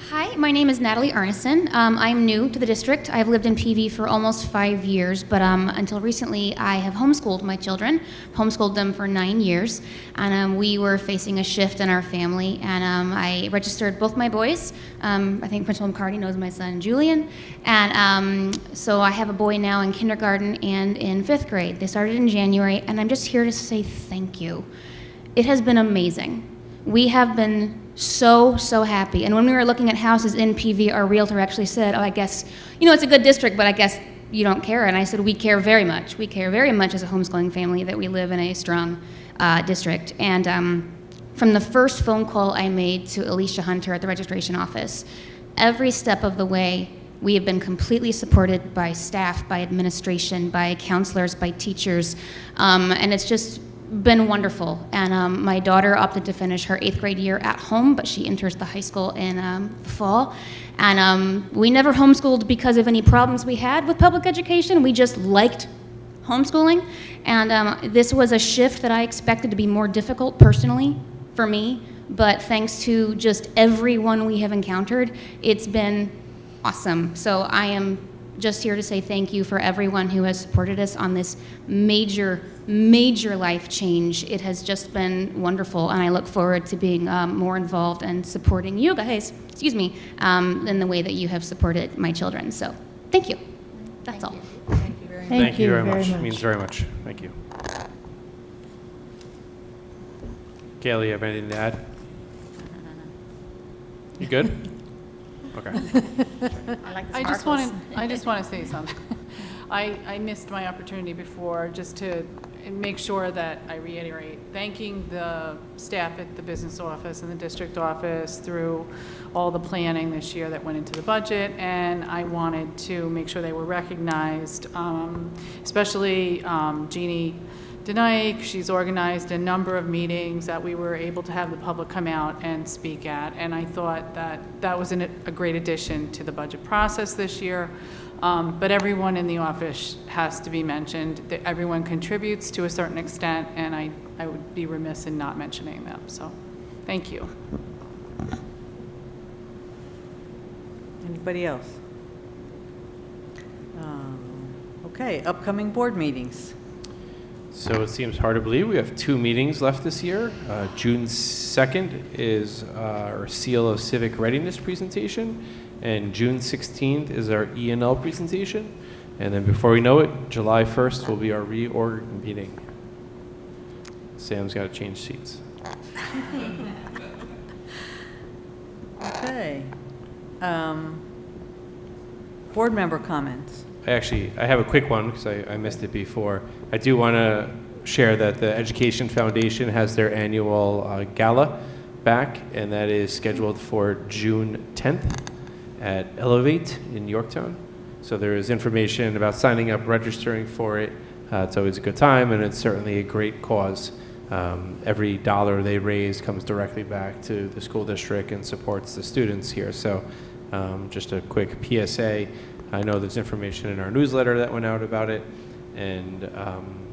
Hi, my name is Natalie Ernison. I'm new to the district. I've lived in PV for almost 5 years, but until recently, I have homeschooled my children, homeschooled them for 9 years, and we were facing a shift in our family, and I registered both my boys. I think Principal McCarty knows my son, Julian, and so I have a boy now in kindergarten and in 5th grade. They started in January, and I'm just here to say thank you. It has been amazing. We have been so happy. And when we were looking at houses in PV, our realtor actually said, oh, I guess, it's a good district, but I guess you don't care. And I said, we care very much. We care very much as a homeschooling family that we live in a strong district. And from the first phone call I made to Alicia Hunter at the registration office, every step of the way, we have been completely supported by staff, by administration, by counselors, by teachers. And it's just been wonderful. And my daughter opted to finish her 8th grade year at home, but she enters the high school in the fall. And we never homeschooled because of any problems we had with public education. We just liked homeschooling. And this was a shift that I expected to be more difficult personally for me. But thanks to just everyone we have encountered, it's been awesome. So I am just here to say thank you for everyone who has supported us on this major, major life change. It has just been wonderful, and I look forward to being more involved and supporting you guys, in the way that you have supported my children. So, thank you. That's all. Thank you very much. Thank you very much. Means very much. Thank you. Kaylee, you have anything to add? You good? Okay. I just want to say something. I missed my opportunity before, just to make sure that I reiterate, thanking the staff at the business office and the district office through all the planning this year that went into the budget, and I wanted to make sure they were recognized, especially Jeannie Denike. She's organized a number of meetings that we were able to have the public come out and speak at, and I thought that that was a great addition to the budget process this year. But everyone in the office has to be mentioned. Everyone contributes to a certain extent, and I would be remiss in not mentioning them. So, thank you. Anybody else? Okay, upcoming board meetings. So it seems hard to believe we have 2 meetings left this year. June 2nd is our Seal of Civic Readiness presentation, and June 16th is our E&L presentation. And then before we know it, July 1st will be our reorg meeting. Sam's got to change seats. Okay. Board member comments. I have a quick one because I missed it before. I do want to share that the Education Foundation has their annual gala back, and that is scheduled for June 10th at Elevate in Yorktown. So there is information about signing up, registering for it. It's always a good time, and it's certainly a great cause. Every dollar they raise comes directly back to the school district and supports the students here. So just a quick PSA. I know there's information in our newsletter that went out about it, and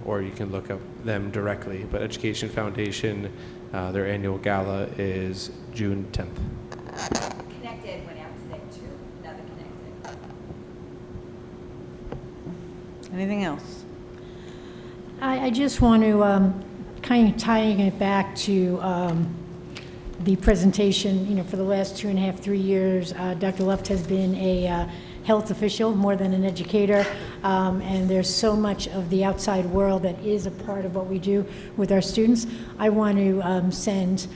or you can look up them directly. But Education Foundation, their annual gala is June 10th. Connected went out today too. Another Connected. Anything else? I just want to kind of tying it back to the presentation. For the last 2.5, 3 years, Dr. Luft has been a health official more than an educator, and there's so much of the outside world that is a part of what we do with our students. I want to send,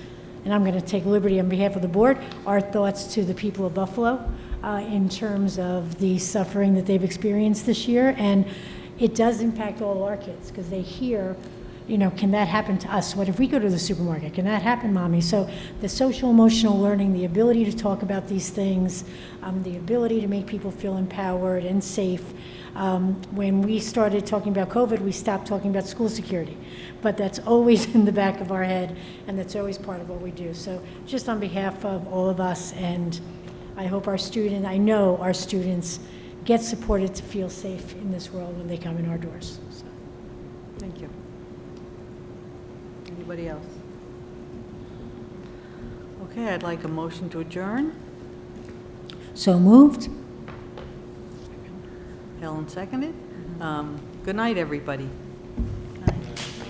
and I'm going to take liberty on behalf of the board, our thoughts to the people of Buffalo in terms of the suffering that they've experienced this year. And it does impact all our kids because they hear, can that happen to us? What if we go to the supermarket? Can that happen, Mommy? So the social emotional learning, the ability to talk about these things, the ability to make people feel empowered and safe. When we started talking about COVID, we stopped talking about school security. But that's always in the back of our head, and that's always part of what we do. So just on behalf of all of us, and I hope I know our students get supported to feel safe in this world when they come in our doors. So. Thank you. Anybody else? Okay, I'd like a motion to adjourn. So moved. Helen seconded. Good night, everybody.